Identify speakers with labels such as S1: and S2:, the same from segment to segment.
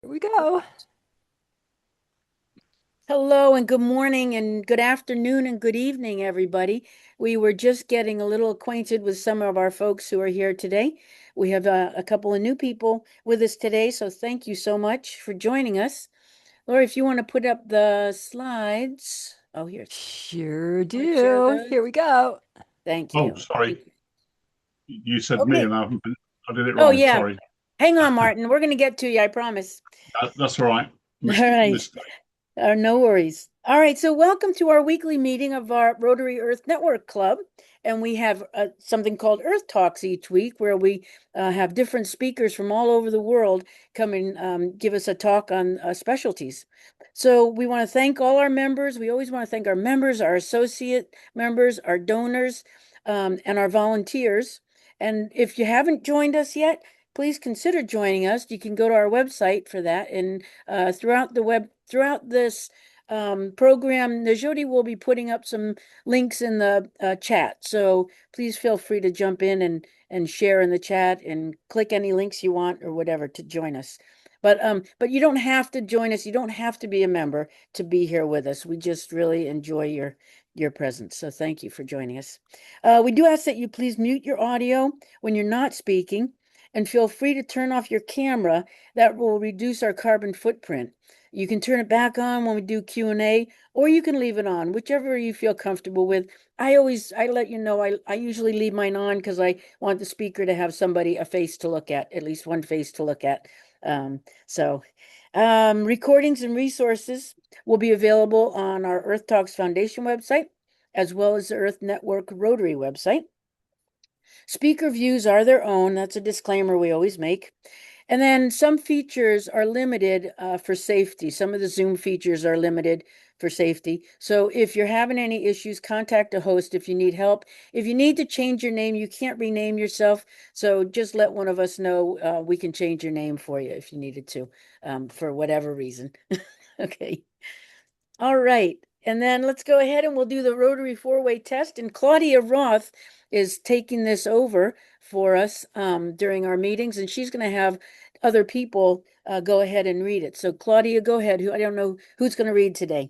S1: Here we go.
S2: Hello and good morning and good afternoon and good evening, everybody. We were just getting a little acquainted with some of our folks who are here today. We have a couple of new people with us today, so thank you so much for joining us. Lori, if you want to put up the slides. Oh, here.
S1: Sure
S2: Want to share
S1: do.
S2: those?
S1: Here we go.
S2: Thank
S3: Oh,
S2: you.
S3: sorry. You said me
S2: Okay.
S3: and I did it
S2: Oh,
S3: wrong.
S2: yeah.
S3: Sorry.
S2: Hang on, Martin. We're going to get to you, I promise.
S3: That's all right.
S2: All right.
S3: Mistake.
S2: No worries. All right, so welcome to our weekly meeting of our Rotary Earth Network Club. And we have something called Earth Talks each week, where we have different speakers from all over the world come and give us a talk on specialties. So we want to thank all our members. We always want to thank our members, our associate members, our donors, and our volunteers. And if you haven't joined us yet, please consider joining us. You can go to our website for that. And throughout this program, Najodi will be putting up some links in the chat. So please feel free to jump in and share in the chat and click any links you want or whatever to join us. But you don't have to join us. You don't have to be a member to be here with us. We just really enjoy your presence. So thank you for joining us. We do ask that you please mute your audio when you're not speaking and feel free to turn off your camera. That will reduce our carbon footprint. You can turn it back on when we do Q&A, or you can leave it on, whichever you feel comfortable with. I let you know, I usually leave mine on because I want the speaker to have a face to look at least one face to look at. Um, so recordings and resources will be available on our Earth Talks Foundation website, as well as the Earth Network Rotary website. Speaker views are their own. That's a disclaimer we always make. And then some features are limited for safety. Some of the Zoom features are limited for safety. So if you're having any issues, contact a host if you need help. If you need to change your name, you can't rename yourself. So just let one of us know. We can change your name for you if you needed to, for whatever reason. Okay. All right. And then let's go ahead and we'll do the rotary four-way test. And Claudia Roth is taking this over for us during our meetings, and she's going to have other people go ahead and read it. So Claudia, go ahead. I don't know who's going to read today.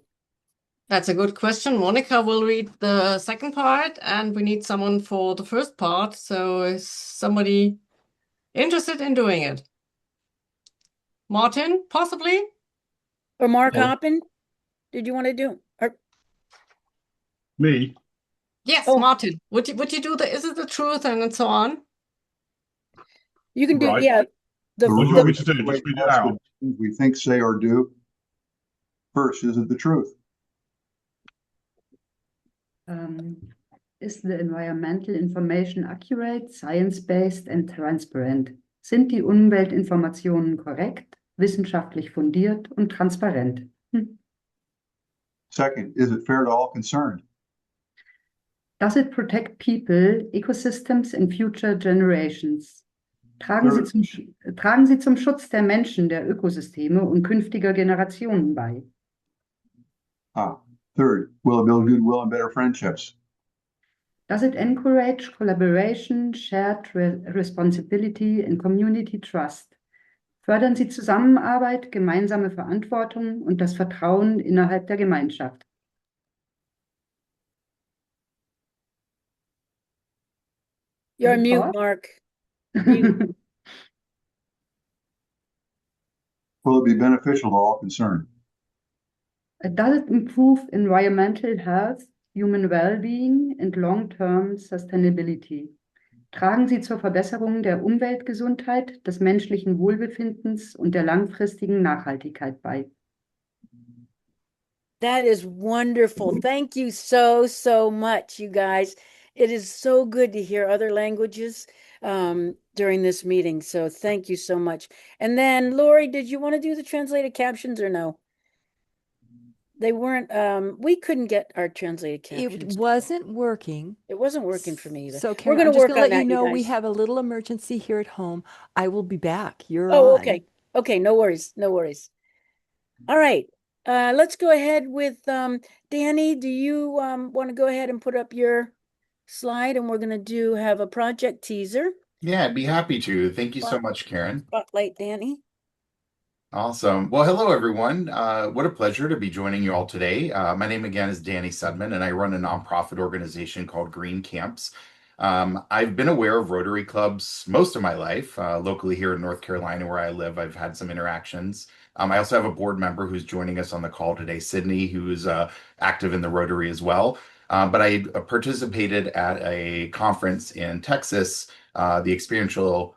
S4: That's a good question. Monica will read the second part, and we need someone for the first part. So is somebody interested in doing it? Martin, possibly?
S2: Or Mark
S3: Oh,
S2: Hoppin, did you want to do? Or
S3: me?
S4: Yes,
S2: oh,
S4: Martin. Would you do the is it the truth and so on?
S2: you can do,
S3: Right.
S2: yeah. The
S3: What do you want
S2: the
S3: me to do? Just read it out.
S5: We think, say, or do. First, is it the truth?
S6: Is the environmental information accurate, science-based and transparent? Sind die Umweltinformationen korrekt, wissenschaftlich fundiert und transparent?
S5: Second, is it fair to all concerned?
S6: Does it protect people, ecosystems and future generations? Tragen sie zum Schutz der Menschen, der Ökosysteme und künftiger Generationen bei?
S5: Third, will it build goodwill and better friendships?
S6: Does it encourage collaboration, shared responsibility and community trust? Fördern sie Zusammenarbeit, gemeinsame Verantwortung und das Vertrauen innerhalb der Gemeinschaft?
S2: You're on mute, Mark. Mute.
S5: Will it be beneficial to all concerned?
S6: Does it improve environmental health, human well-being and long-term sustainability? Tragen sie zur Verbesserung der Umweltgesundheit, des menschlichen Wohlbefindens und der langfristigen Nachhaltigkeit bei?
S2: That is wonderful. Thank you so much, you guys. It is so good to hear other languages during this meeting. So thank you so much. And then, Lori, did you want to do the translated captions or no? They weren't, we couldn't get our translated captions.
S1: It wasn't working.
S2: It wasn't working for me either.
S1: So
S2: We're
S1: Karen,
S2: going
S1: I'm
S2: to
S1: just
S2: work
S1: going to
S2: on
S1: let you
S2: that, you
S1: know we
S2: guys.
S1: have a little emergency here at home. I will be back. You're
S2: Oh,
S1: on.
S2: okay. Okay, no worries. No worries. All right. Let's go ahead with Danny. Do you want to go ahead and put up your slide, and we're going to have a project teaser.
S7: Yeah, I'd be happy to. Thank you so much, Karen.
S2: Spotlight Danny.
S7: Awesome. Well, hello, everyone. What a pleasure to be joining you all today. My name again is Danny Sudman, and I run a nonprofit organization called Green Camps. I've been aware of Rotary clubs most of my life. Locally here in North Carolina, where I live, I've had some interactions. I also have a board member who's joining us on the call today, Sydney, who's active in the Rotary as well. But I participated at a conference in Texas, the experiential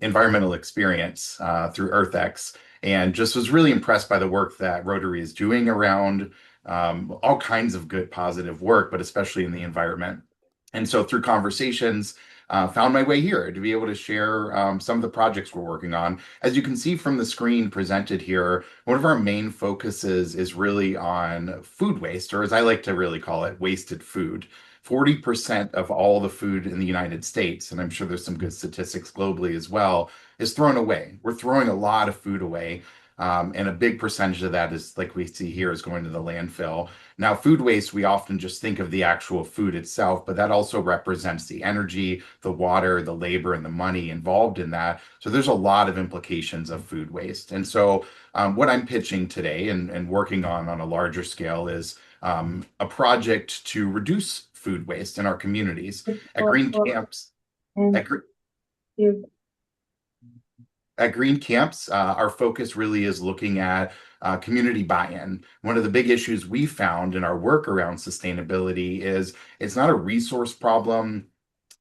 S7: environmental experience through EarthX, and just was really impressed by the work that Rotary is doing around all kinds of good, positive work, but especially in the environment. And so through conversations, found my way here to be able to share some of the projects we're working on. As you can see from the screen presented here, one of our main focuses is really on food waste, or as I like to really call it, wasted food. 40% of all the food in the United States, and I'm sure there's some good statistics globally as well, is thrown away. We're throwing a lot of food away. And a big percentage of that is, like we see here, is going to the landfill. Now, food waste, we often just think of the actual food itself, but that also represents the energy, the water, the labor, and the money involved in that. So there's a lot of implications of food waste. And so what I'm pitching today and working on a larger scale is a project to reduce food waste in our communities. At Green Camps, at, Gre- at Green Camps, our focus really is looking at community buy-in. One of the big issues we found in our work around sustainability is it's not a resource problem.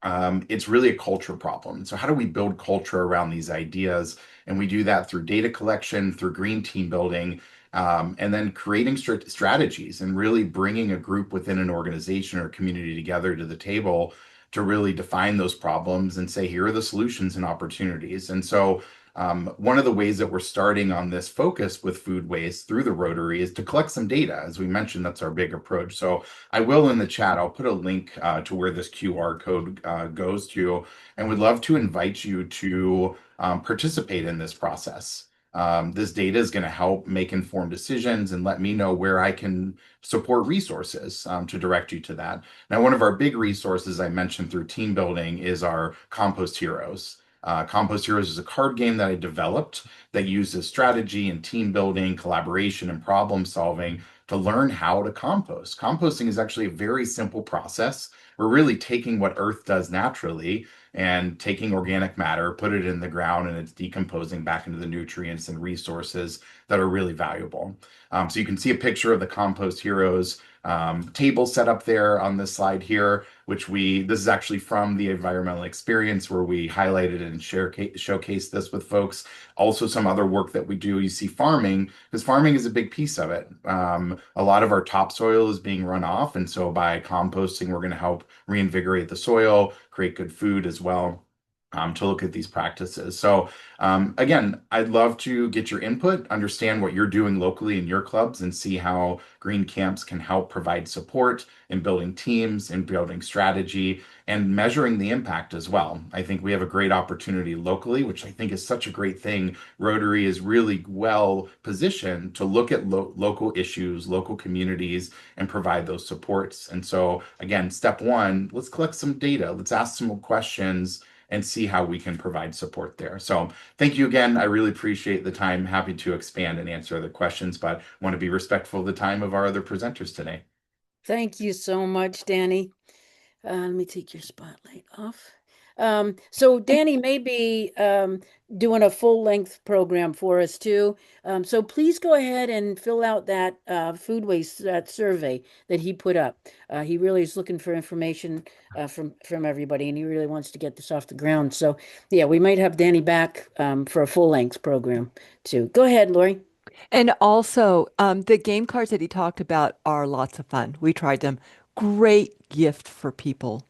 S7: It's really a culture problem. So how do we build culture around these ideas? And we do that through data collection, through green team building, and then creating strategies and really bringing a group within an organization or community together to the table to really define those problems and say, here are the solutions and opportunities. And so one of the ways that we're starting on this focus with food waste through the Rotary is to collect some data. As we mentioned, that's our big approach. So I will in the chat, I'll put a link to where this QR code goes to, and would love to invite you to participate in this process. This data is going to help make informed decisions and let me know where I can support resources to direct you to that. Now, one of our big resources I mentioned through team building is our Compost Heroes. Compost Heroes is a card game that I developed that uses strategy and team building, collaboration, and problem solving to learn how to compost. Composting is actually a very simple process. We're really taking what Earth does naturally and taking organic matter, put it in the ground, and it's decomposing back into the nutrients and resources that are really valuable. So you can see a picture of the Compost Heroes table set up there on this slide here, which this is actually from the environmental experience where we highlighted and showcased this with folks. Also, some other work that we do, you see farming, because farming is a big piece of it. A lot of our topsoil is being run off, and so by composting, we're going to help reinvigorate the soil, create good food as well. To look at these practices. So again, I'd love to get your input, understand what you're doing locally in your clubs, and see how Green Camps can help provide support in building teams, in building strategy, and measuring the impact as well. I think we have a great opportunity locally, which I think is such a great thing. Rotary is really well positioned to look at local issues, local communities, and provide those supports. And so again, step one, let's collect some data. Let's ask some questions and see how we can provide support there. So thank you again. I really appreciate the time. Happy to expand and answer other questions, but want to be respectful of the time of our other presenters today.
S2: Thank you so much, Danny. Let me take your spotlight off. So Danny may be doing a full-length program for us too. So please go ahead and fill out that food waste survey that he put up. He really is looking for information from everybody, and he really wants to get this off the ground. So yeah, we might have Danny back for a full-length program too. Go ahead, Lori.
S1: And also, the game cards that he talked about are lots of fun. We tried them. Great gift for people.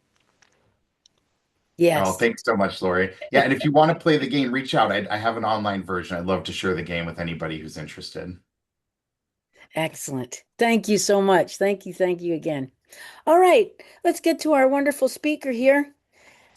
S7: Oh,
S2: Yes.
S7: thanks so much, Lori. Yeah, and if you want to play the game, reach out. I have an online version. I'd love to share the game with anybody who's interested.
S2: Excellent. Thank you so much. Thank you. Thank you again. All right, let's get to our wonderful speaker here.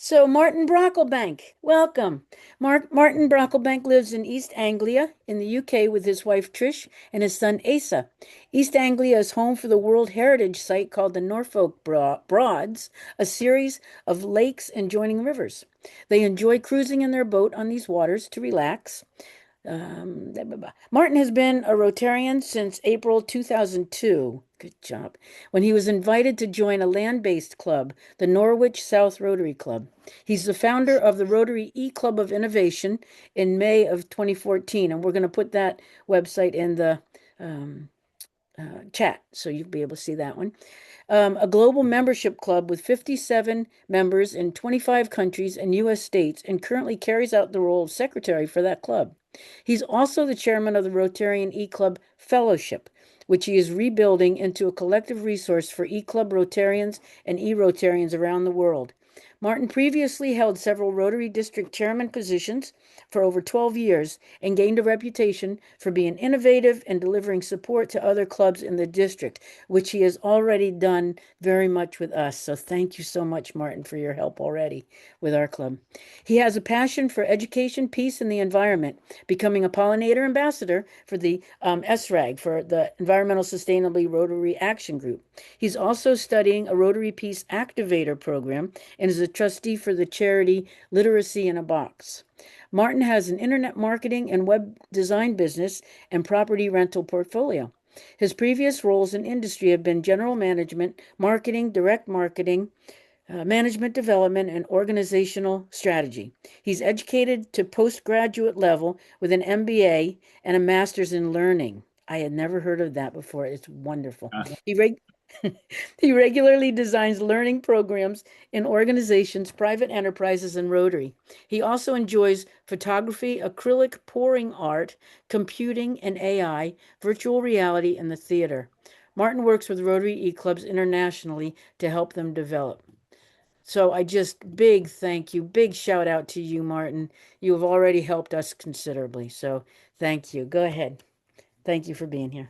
S2: So, Martin Brocklebank, welcome. Martin Brocklebank lives in East Anglia in the UK with his wife Trish and his son Asa. East Anglia is home for the World Heritage Site called the Norfolk Broads, a series of lakes and joining rivers. They enjoy cruising in their boat on these waters to relax. Martin has been a Rotarian since April 2002. Good job. When he was invited to join a land-based club, the Norwich South Rotary Club. He's the founder of the Rotary E-Club of Innovation in May of 2014, and we're going to put that website in the chat so you'll be able to see that one. A global membership club with 57 members in 25 countries and U.S. states, and currently carries out the role of secretary for that club. He's also the chairman of the Rotarian E-Club Fellowship, which he is rebuilding into a collective resource for E-Club Rotarians and E-Rotarians around the world. Martin previously held several Rotary District chairman positions for over 12 years and gained a reputation for being innovative and delivering support to other clubs in the district, which he has already done very much with us. So thank you so much, Martin, for your help already with our club. He has a passion for education, peace, and the environment, becoming a pollinator ambassador for the SRAG, for the Environmental Sustainability Rotary Action Group. He's also studying a Rotary Peace Activator program and is a trustee for the charity Literacy in a Box. Martin has an internet marketing and web design business and property rental portfolio. His previous roles in industry have been general management, marketing, direct marketing, management development, and organizational strategy. He's educated to postgraduate level with an MBA and a master's in learning. I had never heard of that before. It's wonderful. He regularly designs learning programs in organizations, private enterprises, and Rotary. He also enjoys photography, acrylic pouring art, computing and AI, virtual reality, and the theater. Martin works with Rotary E-Clubs internationally to help them develop. So I just big thank you, big shout out to you, Martin. You have already helped us considerably. So thank you. Go ahead. Thank you for being here.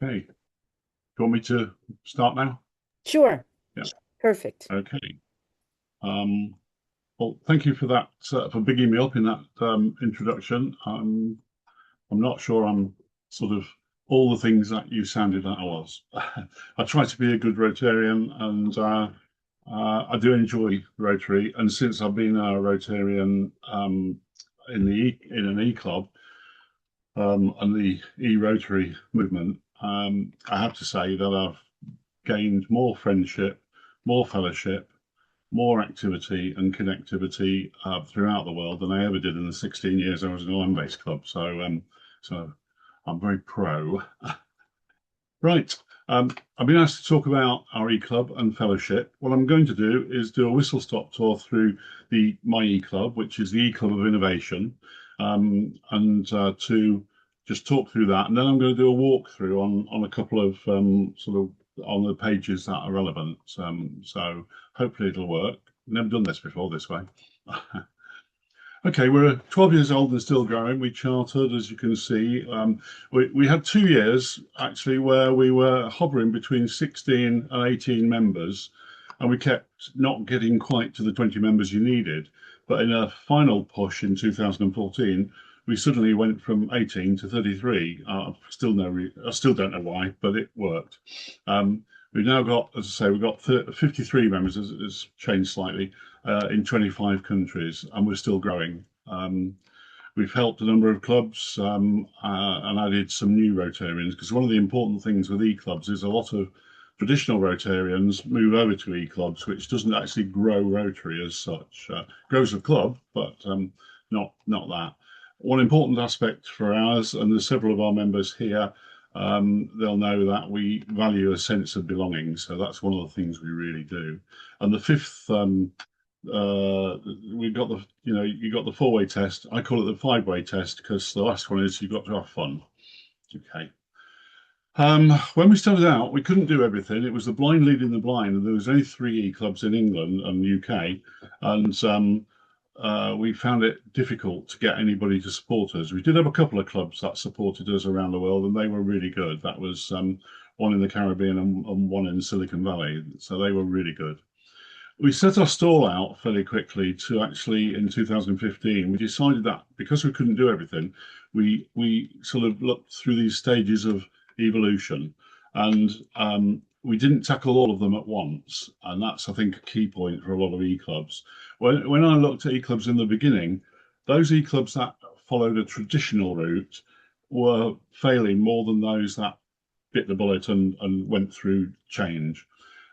S3: Okay. Do you want me to start now?
S2: Sure.
S3: Yeah.
S2: Perfect.
S3: Okay. Well, thank you for that, for bigging me up in that introduction. I'm not sure I'm sort of all the things that you sounded that I was. I try to be a good Rotarian, and I do enjoy Rotary. And since I've been a Rotarian in an E-Club and the E-Rotary movement, I have to say that I've gained more friendship, more fellowship, more activity and connectivity throughout the world than I ever did in the 16 years I was in a land-based club. So, so I'm very pro. Right. I've been asked to talk about our E-Club and fellowship. What I'm going to do is do a whistle-stop tour through my E-Club, which is the E-Club of Innovation, and to just talk through that. And then I'm going to do a walkthrough on a couple of sort of on the pages that are relevant. So hopefully it'll work. Never done this before this way. Okay, we're 12 years old and still growing. We chartered, as you can see. We had 2 years actually where we were hovering between 16 and 18 members, and we kept not getting quite to the 20 members you needed. But in a final push in 2014, we suddenly went from 18 to 33. I still don't know why, but it worked. We've now got, as I say, we've got 53 members. It's changed slightly in 25 countries, and we're still growing. We've helped a number of clubs and added some new Rotarians, because one of the important things with E-Clubs is a lot of traditional Rotarians move over to E-Clubs, which doesn't actually grow Rotary as such. Grows the club, but not that. One important aspect for ours, and there's several of our members here, they'll know that we value a sense of belonging. So that's one of the things we really do. And the fifth, we've got the, you got the 4-way test. I call it the 5-way test because the last one is you've got to have fun. Okay. When we started out, we couldn't do everything. It was the blind leading the blind, and there was only 3 E-Clubs in England and UK, and we found it difficult to get anybody to support us. We did have a couple of clubs that supported us around the world, and they were really good. That was one in the Caribbean and one in Silicon Valley, so they were really good. We set our stall out fairly quickly to actually, in 2015, we decided that because we couldn't do everything, we sort of looked through these stages of evolution, and we didn't tackle all of them at once. And that's, I think, a key point for a lot of E-Clubs. When I looked at E-Clubs in the beginning, those E-Clubs that followed a traditional route were failing more than those that bit the bullet and went through change.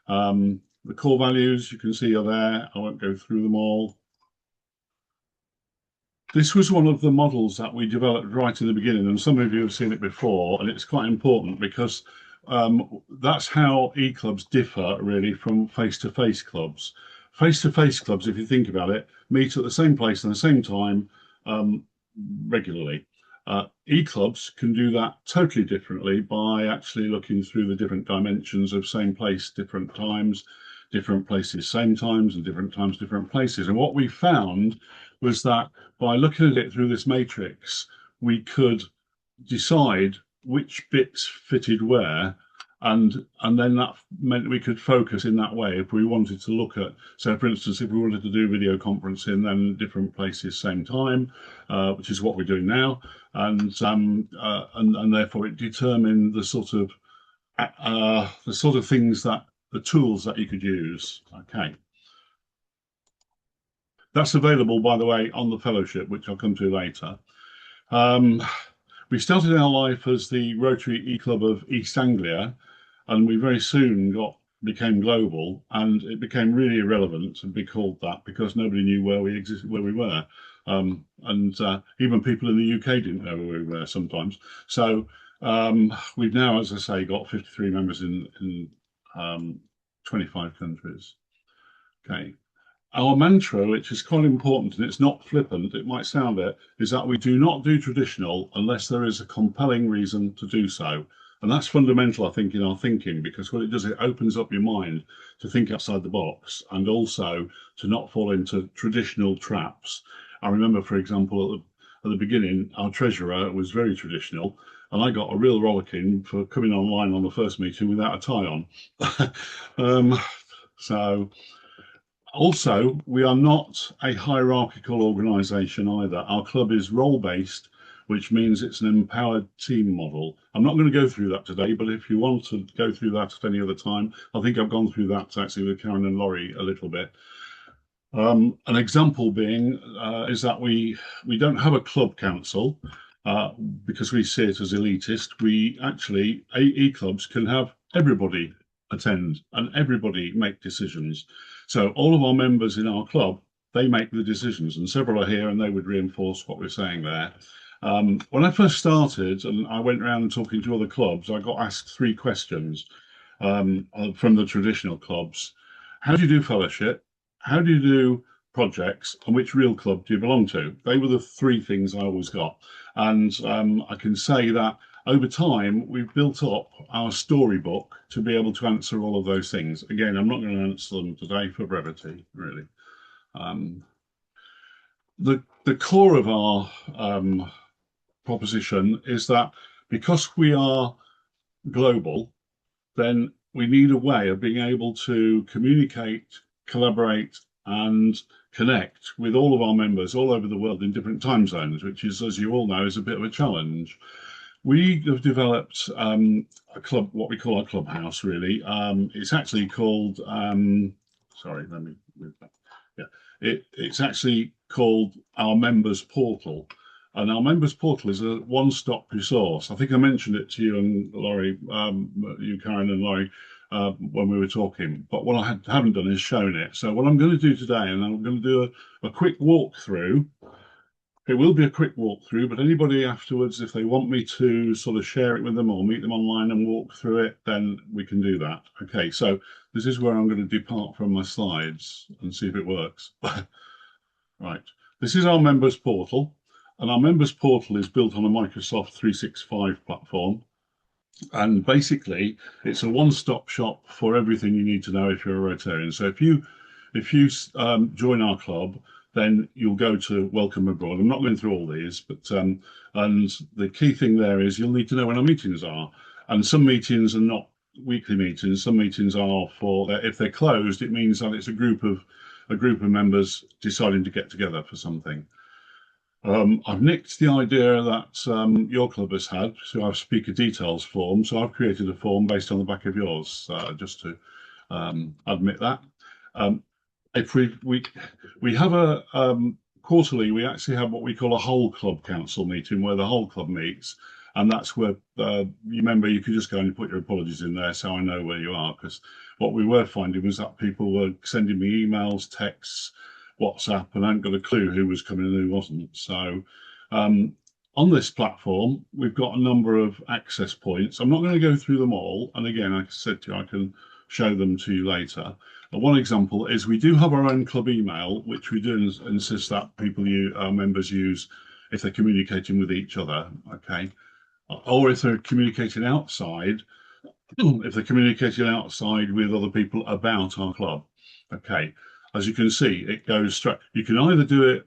S3: The core values you can see are there. I won't go through them all. This was one of the models that we developed right in the beginning, and some of you have seen it before, and it's quite important because that's how e-clubs differ really from face-to-face clubs. Face-to-face clubs, if you think about it, meet at the same place and the same time regularly. E-clubs can do that totally differently by actually looking through the different dimensions of same place, different times, different places, same times, and different times, different places. And what we found was that by looking at it through this matrix, we could decide which bits fitted where, and then that meant we could focus in that way if we wanted to look at, so for instance, if we wanted to do video conferencing, then different places, same time, which is what we're doing now, and therefore it determined the sort of things that the tools that you could use. Okay. That's available, by the way, on the fellowship, which I'll come to later. We started our life as the Rotary E-Club of East Anglia, and we very soon became global, and it became really irrelevant to be called that because nobody knew where we existed, where we were. Even people in the UK didn't know where we were sometimes. So we've now, as I say, got 53 members in 25 countries. Okay. Our mantra, which is quite important, and it's not flippant, it might sound it, is that we do not do traditional unless there is a compelling reason to do so. And that's fundamental, I think, in our thinking, because what it does, it opens up your mind to think outside the box and also to not fall into traditional traps. I remember, for example, at the beginning, our treasurer was very traditional, and I got a real rollicking for coming online on the first meeting without a tie on. Also, we are not a hierarchical organisation either. Our club is role-based, which means it's an empowered team model. I'm not going to go through that today, but if you want to go through that at any other time, I think I've gone through that actually with Karen and Laurie a little bit. An example being is that we don't have a club council because we see it as elitist. We actually, e-clubs can have everybody attend and everybody make decisions. So all of our members in our club, they make the decisions, and several are here and they would reinforce what we're saying there. When I first started and I went around talking to other clubs, I got asked 3 questions from the traditional clubs. How do you do fellowship? How do you do projects? And which real club do you belong to? They were the 3 things I always got. And I can say that over time, we've built up our storybook to be able to answer all of those things. Again, I'm not going to answer them today for brevity, really. The core of our proposition is that because we are global, then we need a way of being able to communicate, collaborate, and connect with all of our members all over the world in different time zones, which is, as you all know, is a bit of a challenge. We have developed a club, what we call our clubhouse, really. It's actually called, sorry, let me move back. Yeah, it's actually called our members portal. And our members portal is a one-stop resource. I think I mentioned it to you and Laurie, you, Karen and Laurie, when we were talking. But what I haven't done is shown it. So what I'm going to do today, and I'm going to do a quick walkthrough. It will be a quick walkthrough, but anybody afterwards, if they want me to sort of share it with them or meet them online and walk through it, then we can do that. Okay, so this is where I'm going to depart from my slides and see if it works. Right, this is our members portal, and our members portal is built on a Microsoft 365 platform. And basically, it's a one-stop shop for everything you need to know if you're a Rotarian. So if you join our club, then you'll go to Welcome Abroad. I'm not going through all these, but and the key thing there is you'll need to know when our meetings are. And some meetings are not weekly meetings. Some meetings are for, if they're closed, it means that it's a group of members deciding to get together for something. I've nicked the idea that your club has had, so our speaker details form. So I've created a form based on the back of yours, just to admit that. If we have a quarterly, we actually have what we call a whole club council meeting where the whole club meets. And that's where you remember you could just go and put your apologies in there so I know where you are. Because what we were finding was that people were sending me emails, texts, WhatsApp, and I hadn't got a clue who was coming and who wasn't. So on this platform, we've got a number of access points. I'm not going to go through them all. And again, like I said to you, I can show them to you later. One example is we do have our own club email, which we do insist that our members use if they're communicating with each other, okay? Or if they're communicating outside, if they're communicating outside with other people about our club, okay? As you can see, it goes straight. You can either do it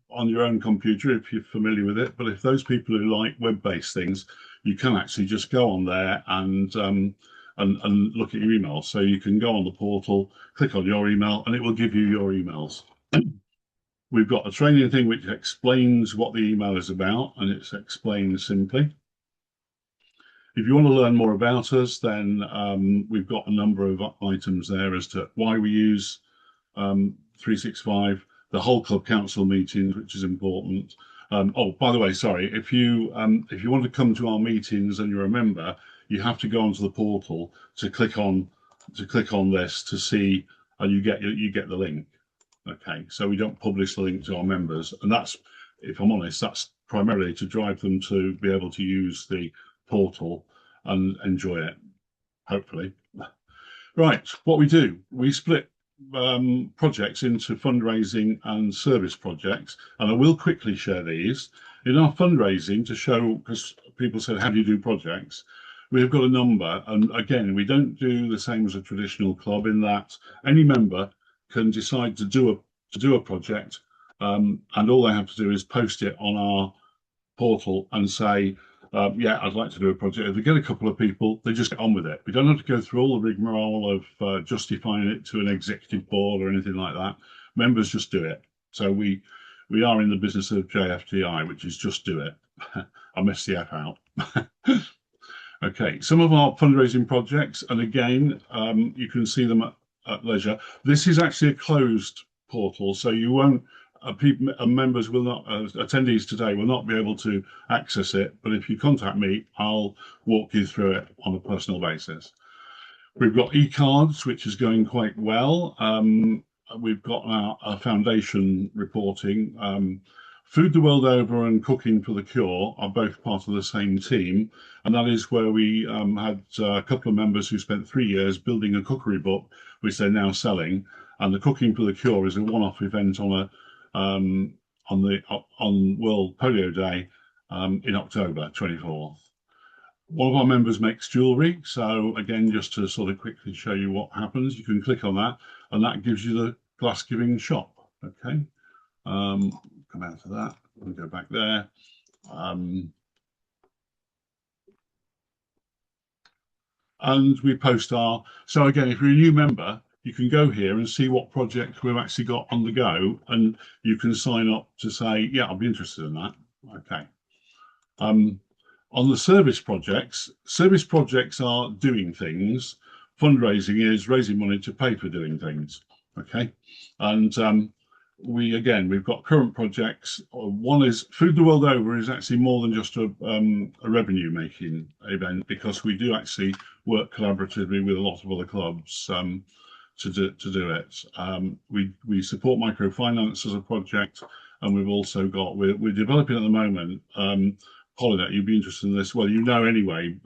S3: on your own computer if you're familiar with it, but if those people who like web-based things, you can actually just go on there and look at your emails. So you can go on the portal, click on your email, and it will give you your emails. We've got a training thing which explains what the email is about, and it's explained simply. If you want to learn more about us, then we've got a number of items there as to why we use 365, the whole club council meetings, which is important. Oh, by the way, sorry, if you want to come to our meetings and you're a member, you have to go onto the portal to click on this to see, and you get the link. Okay, so we don't publish the link to our members, and that's, if I'm honest, that's primarily to drive them to be able to use the portal and enjoy it, hopefully. Right, what we do, we split projects into fundraising and service projects, and I will quickly share these. In our fundraising, to show, because people said, how do you do projects? We've got a number, and again, we don't do the same as a traditional club in that any member can decide to do a project, and all they have to do is post it on our portal and say, yeah, I'd like to do a project. If they get a couple of people, they just get on with it. We don't have to go through all the rigmarole of justifying it to an executive board or anything like that. Members just do it. So we are in the business of JFDI, which is just do it. I messed the F out. Okay, some of our fundraising projects, and again, you can see them at leisure. This is actually a closed portal, so you won't, members will not, attendees today will not be able to access it, but if you contact me, I'll walk you through it on a personal basis. We've got e-cards, which is going quite well. We've got our foundation reporting. Food the World Over and Cooking for the Cure are both part of the same team, and that is where we had a couple of members who spent 3 years building a cookery book, which they're now selling. And the Cooking for the Cure is a one-off event on World Polio Day in October 24th. One of our members makes jewellery, so again, just to sort of quickly show you what happens, you can click on that, and that gives you the glass giving shop. Okay, come out of that and go back there. And we post so again, if you're a new member, you can go here and see what projects we've actually got on the go, and you can sign up to say, yeah, I'll be interested in that. Okay. On the service projects are doing things. Fundraising is raising money to pay for doing things. Okay. And we've got current projects. One is Food the World Over is actually more than just a revenue making event, because we do actually work collaboratively with a lot of other clubs to do it. We support microfinance as a project, and we've also got, we're developing at the moment, Pollinate, you'd be interested in this. Well, you know anyway,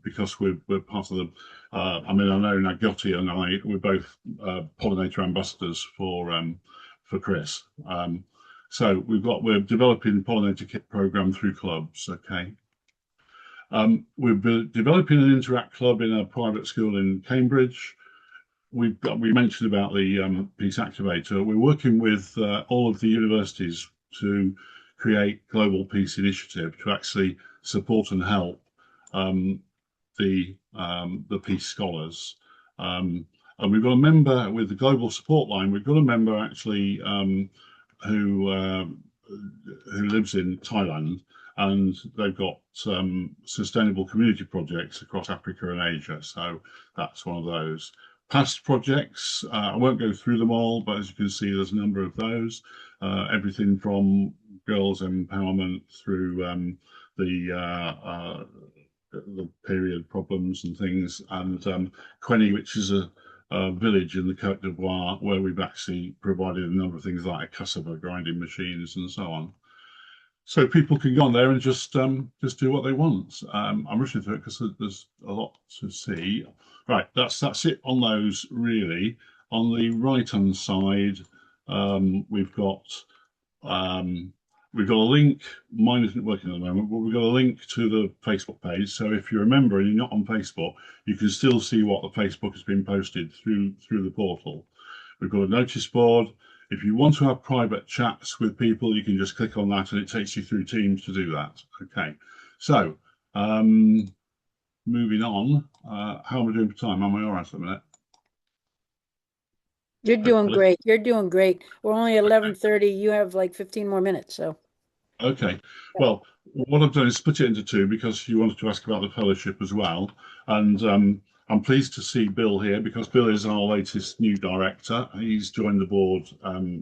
S3: because we're part of the, I know Nagotti and I, we're both pollinator ambassadors for Chris. So we're developing pollinator kit program through clubs. Okay. We're developing an Interact club in a private school in Cambridge. We mentioned about the Peace Activator. We're working with all of the universities to create Global Peace Initiative to actually support and help the Peace Scholars. And we've got a member with the Global Support Line. We've got a member actually who lives in Thailand, and they've got some sustainable community projects across Africa and Asia. So that's one of those. past projects. I won't go through them all, but as you can see, there's a number of those. Everything from girls' empowerment through the period problems and things, and Quenny, which is a village in the Côte d'Ivoire where we've actually provided a number of things like cassava grinding machines and so on. So people can go on there and just do what they want. I'm rushing through it because there's a lot to see. Right, that's it on those really. On the right-hand side, we've got a link. Mine isn't working at the moment, but we've got a link to the Facebook page. So if you're a member and you're not on Facebook, you can still see what the Facebook has been posted through the portal. We've got a notice board. If you want to have private chats with people, you can just click on that and it takes you through Teams to do that. Okay, so moving on. How am I doing for time? Am I all right at the minute?
S2: You're doing
S3: Hopefully.
S2: great. You're doing great. We're only at 11:30. You have like 15 more minutes, so.
S3: Okay. Well, what I've done is split it into two because you wanted to ask about the fellowship as well. And I'm pleased to see Bill here because Bill is our latest new director. He's joined the board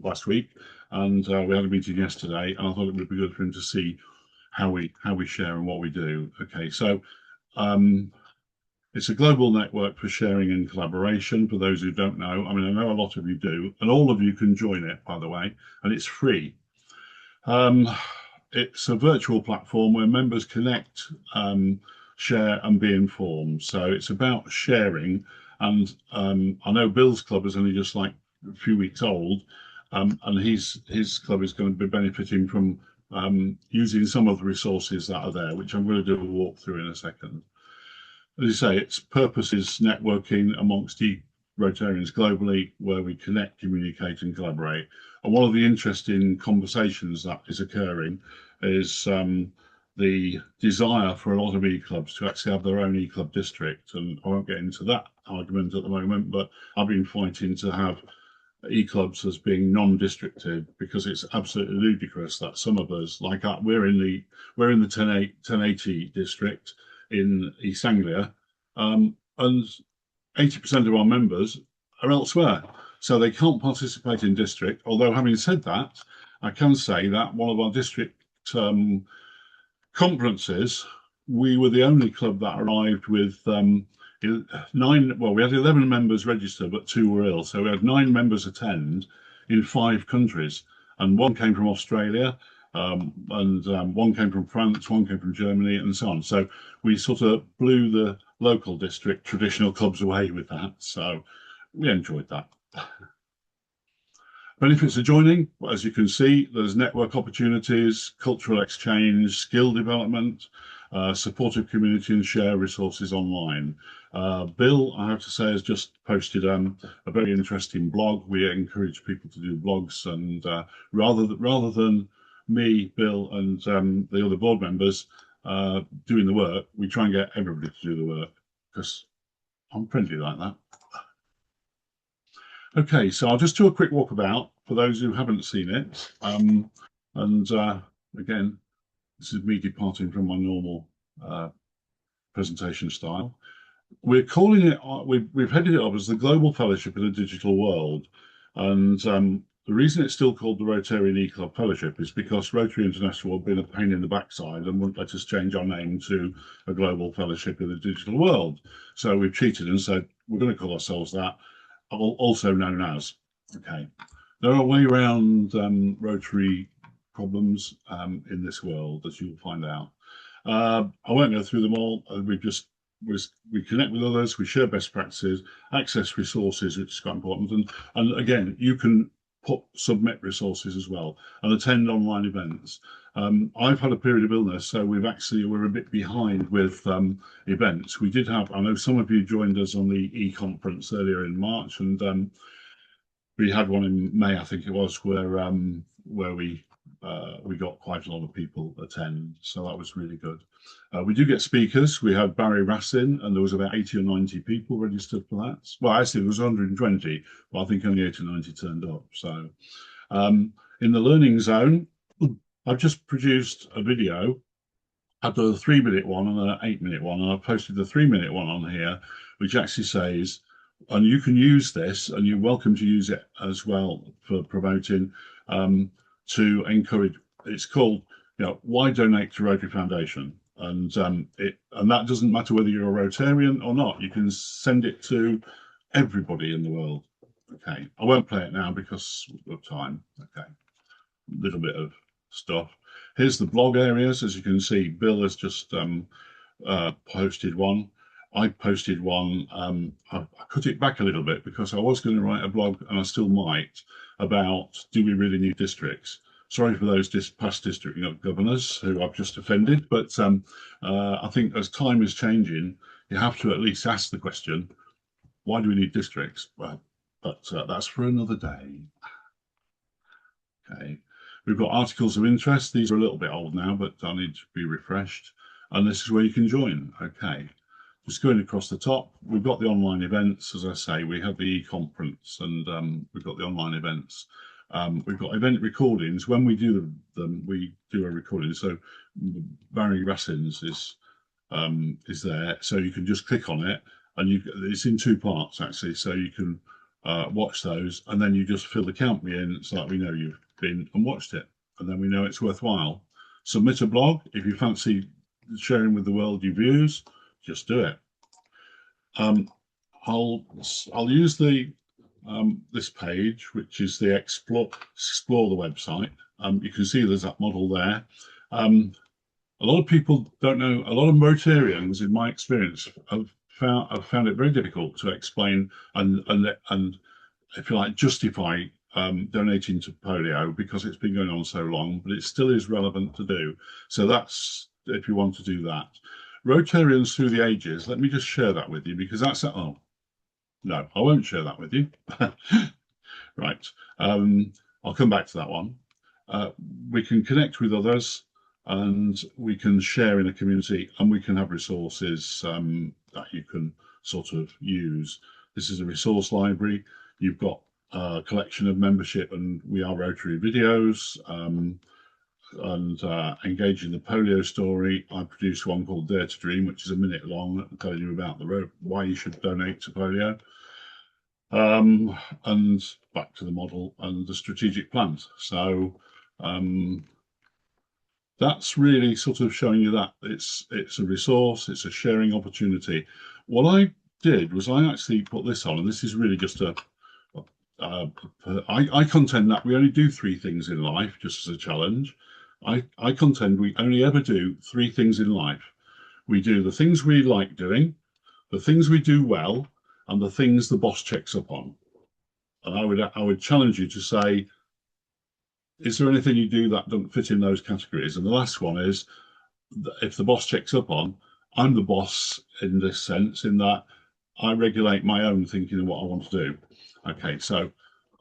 S3: last week, and we had a meeting yesterday. And I thought it would be good for him to see how we share and what we do. Okay, so it's a global network for sharing and collaboration. For those who don't know, I mean, I know a lot of you do, and all of you can join it, by the way, and it's free. It's a virtual platform where members connect, share and be informed. So it's about sharing. And I know Bill's club is only just like a few weeks old, and his club is going to be benefiting from using some of the resources that are there, which I'm going to do a walkthrough in a second. As you say, its purpose is networking amongst Rotarians globally, where we connect, communicate and collaborate. And one of the interesting conversations that is occurring is the desire for a lot of e-clubs to actually have their own e-club district. And I won't get into that argument at the moment, but I've been fighting to have e-clubs as being non-districted because it's absolutely ludicrous that some of us, like we're in the 1080 district in East Anglia, and 80% of our members are elsewhere. So they can't participate in district. Although having said that, I can say that one of our district conferences, we were the only club that arrived with 9, well, we had 11 members register, but 2 were ill. So we had 9 members attend in 5 countries. And 1 came from Australia, and 1 came from France, 1 came from Germany, and so on. So we sort of blew the local district traditional clubs away with that. So we enjoyed that. Benefits of joining, as you can see, there's network opportunities, cultural exchange, skill development, supportive community and share resources online. Bill, I have to say, has just posted a very interesting blog. We encourage people to do blogs, and rather than me, Bill, and the other board members doing the work, we try and get everybody to do the work because I'm friendly like that. Okay, so I'll just do a quick walkabout for those who haven't seen it. Again, this is me departing from my normal presentation style. We're calling it, we've headed it up as the Global Fellowship in a Digital World. And the reason it's still called the Rotarian E-Club Fellowship is because Rotary International have been a pain in the backside and wouldn't let us change our name to a Global Fellowship in the Digital World. So we've cheated and said, we're going to call ourselves that, also known as. Okay. There are way around Rotary problems in this world, as you'll find out. I won't go through them all. We connect with others, we share best practices, access resources, which is quite important. And again, you can submit resources as well and attend online events. I've had a period of illness, so we're a bit behind with events. We did have, I know some of you joined us on the e-conference earlier in March, and we had one in May, I think it was, where we got quite a lot of people attend, so that was really good. We do get speakers. We had Barry Rassin, and there was about 80 or 90 people registered for that. Well, actually, there was 120, but I think only 80 or 90 turned up. So in the learning zone, I've just produced a video. I've done a 3-minute one and an 8-minute one, and I've posted the 3-minute one on here, which actually says, and you can use this, and you're welcome to use it as well for promoting, to encourage. It's called, why donate to Rotary Foundation, and that doesn't matter whether you're a Rotarian or not. You can send it to everybody in the world. Okay, I won't play it now because of time. Okay, a little bit of stuff. Here's the blog areas. As you can see, Bill has just posted one. I posted one. I cut it back a little bit because I was going to write a blog, and I still might, about do we really need districts? Sorry for those past district governors who I've just offended, but I think as time is changing, you have to at least ask the question, why do we need districts? Well, but that's for another day. Okay, we've got articles of interest. These are a little bit old now, but I need to be refreshed. And this is where you can join. Okay, just going across the top, we've got the online events. As I say, we have the e-conference, and we've got the online events. We've got event recordings. When we do them, we do a recording. So Barry Rassins is there, so you can just click on it, and it's in two parts actually. So you can watch those, and then you just fill the count me in so that we know you've been and watched it, and then we know it's worthwhile. Submit a blog if you fancy sharing with the world your views. Just do it. I'll use the this page, which is the explore the website. You can see there's that model there. A lot of people don't know. A lot of Rotarians, in my experience, have found it very difficult to explain and if you like, justify donating to polio because it's been going on so long, but it still is relevant to do. So that's if you want to do that. Rotarians through the ages, let me just share that with you because that's, oh, no, I won't share that with you. Right. I'll come back to that one. We can connect with others and we can share in a community and we can have resources that you can sort of use. This is a resource library. You've got a collection of membership and We Are Rotary videos, and engaging the polio story. I produced one called Dare to Dream, which is a minute long, telling you about why you should donate to polio. And back to the model and the strategic plans. So that's really sort of showing you that it's a resource, it's a sharing opportunity. What I did was I actually put this on, and this is really just I contend that we only do three things in life, just as a challenge. I contend we only ever do three things in life. We do the things we like doing, the things we do well, and the things the boss checks up on. And I would challenge you to say, is there anything you do that doesn't fit in those categories? And the last one is, if the boss checks up on, I'm the boss in this sense, in that I regulate my own thinking and what I want to do. Okay, so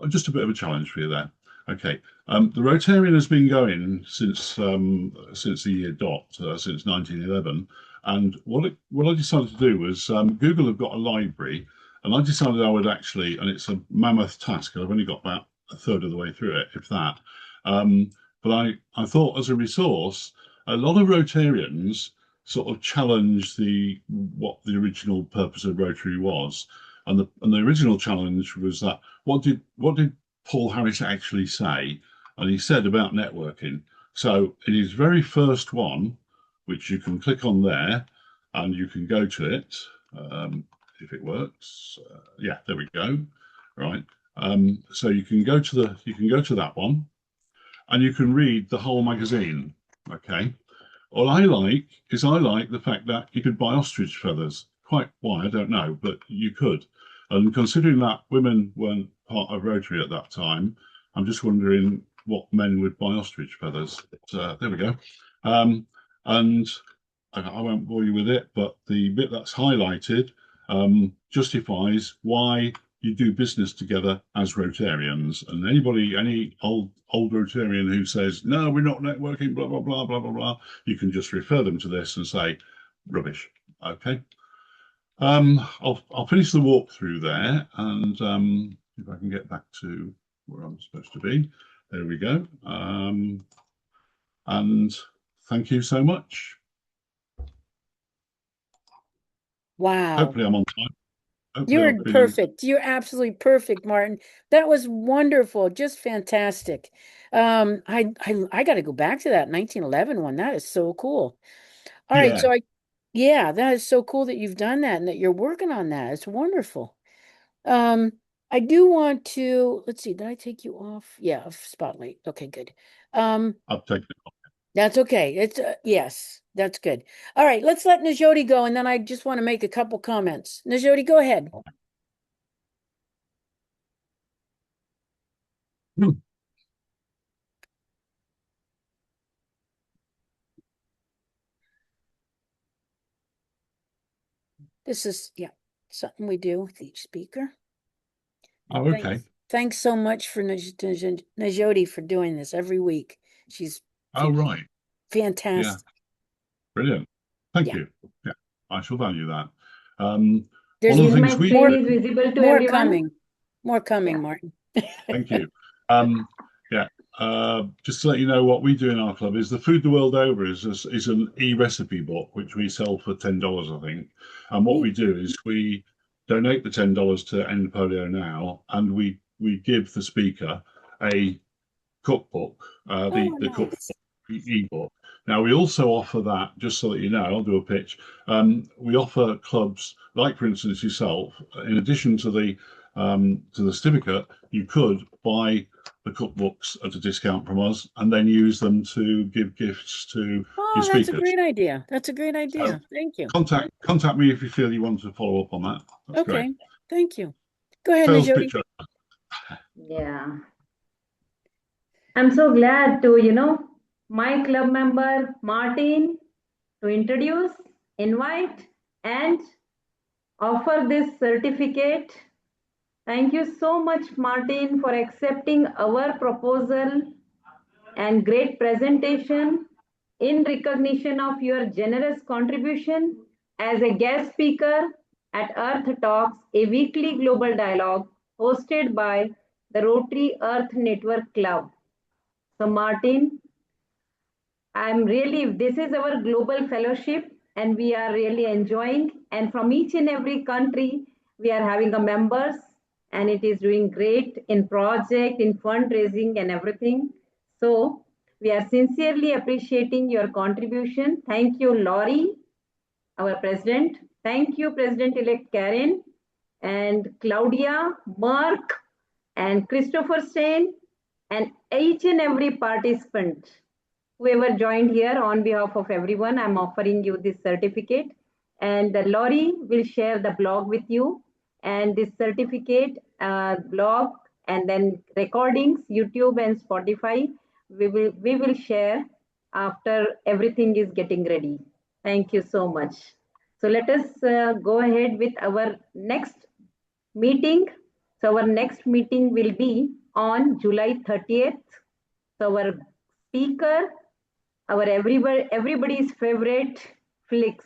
S3: just a bit of a challenge for you there. Okay, the Rotarian has been going since the year dot, since 1911. And what I decided to do was Google have got a library, and I decided I would actually, and it's a mammoth task. I've only got about a third of the way through it, if that. But I thought as a resource, a lot of Rotarians sort of challenge what the original purpose of Rotary was, and the original challenge was that what did Paul Harris actually say? And he said about networking. So in his very first one, which you can click on there, and you can go to it if it works. Yeah, there we go. Right. So you can go to that one, and you can read the whole magazine. Okay. All I like the fact that you could buy ostrich feathers. Quite why, I don't know, but you could. And considering that women weren't part of Rotary at that time, I'm just wondering what men would buy ostrich feathers. But, there we go. And I won't bore you with it, but the bit that's highlighted justifies why you do business together as Rotarians. And any old Rotarian who says, no, we're not networking, blah, blah, blah, blah, blah, blah, you can just refer them to this and say, rubbish. Okay. I'll finish the walkthrough there, and if I can get back to where I'm supposed to be. There we go. And thank you so much.
S2: Wow.
S3: Hopefully I'm on time. Hopefully
S2: You're
S3: I've been in.
S2: perfect. You're absolutely perfect, Martin. That was wonderful. Just fantastic. I got to go back to that 1911 one. That is so cool. All right,
S3: Yeah,
S2: yeah, that is so cool that you've done that and that you're working on that. It's wonderful. Um, I do want to, let's see, did I take you off? Yeah, off Spotlight. Okay, good. Um,
S3: I've taken it.
S2: that's okay. It's yes, that's good. All right, let's let Najoti go, and then I just want to make a couple comments. Najoti, go ahead.
S3: Hmm.
S2: This is yeah, something we do with each speaker. And
S3: Oh, okay.
S2: thanks so much for Najoti for doing this every week. She's
S3: Oh, right. Yeah,
S2: fantastic.
S3: brilliant. Thank
S2: Yeah.
S3: you. Yeah, I shall value that. Um,
S2: There's
S3: one of the
S8: Is my
S3: things we
S8: screen
S3: do,
S2: more
S8: is visible to
S2: more
S8: everyone?
S2: coming. More coming,
S8: Yeah.
S2: Martin.
S3: thank you. Um, yeah, just to let you know, what we do in our club is the Food the World Over is an e-recipe book which we sell for $10, I think. And what we do is we donate the $10 to End Polio Now, and we give the speaker a cookbook,
S2: Oh,
S3: the cookbook
S2: nice.
S3: ebook. Now we also offer that, just so that you know, I'll do a pitch. We offer clubs, like for instance yourself, in addition to the certificate, you could buy the cookbooks at a discount from us and then use them to give gifts to your
S2: Oh, that's a
S3: speakers.
S2: great idea. That's a great
S3: So
S2: idea. Thank you.
S3: contact me if you feel you want to follow up on that. That's great.
S2: Okay. Thank you. Go ahead,
S3: Sales
S2: Najoti.
S3: pitch.
S8: Yeah. I'm so glad to, my club member Martin to introduce, invite, and offer this certificate. Thank you so much, Martin, for accepting our proposal and great presentation in recognition of your generous contribution as a guest speaker at Earth Talks, a weekly global dialogue hosted by the Rotary Earth Network Club. So, Martin, this is our global fellowship and we are really enjoying. And from each and every country, we are having a members and it is doing great in project, in fundraising and everything. So we are sincerely appreciating your contribution. Thank you, Laurie, our president. Thank you, President-elect Karen and Claudia, Mark, and Christopher Stein, and each and every participant whoever joined here. On behalf of everyone, I'm offering you this certificate. And Laurie will share the blog with you. And this certificate, blog, and then recordings, YouTube and Spotify, we will share after everything is getting ready. Thank you so much. So let us go ahead with our next meeting. So our next meeting will be on July 30th. So our speaker, our everybody's favorite Flix.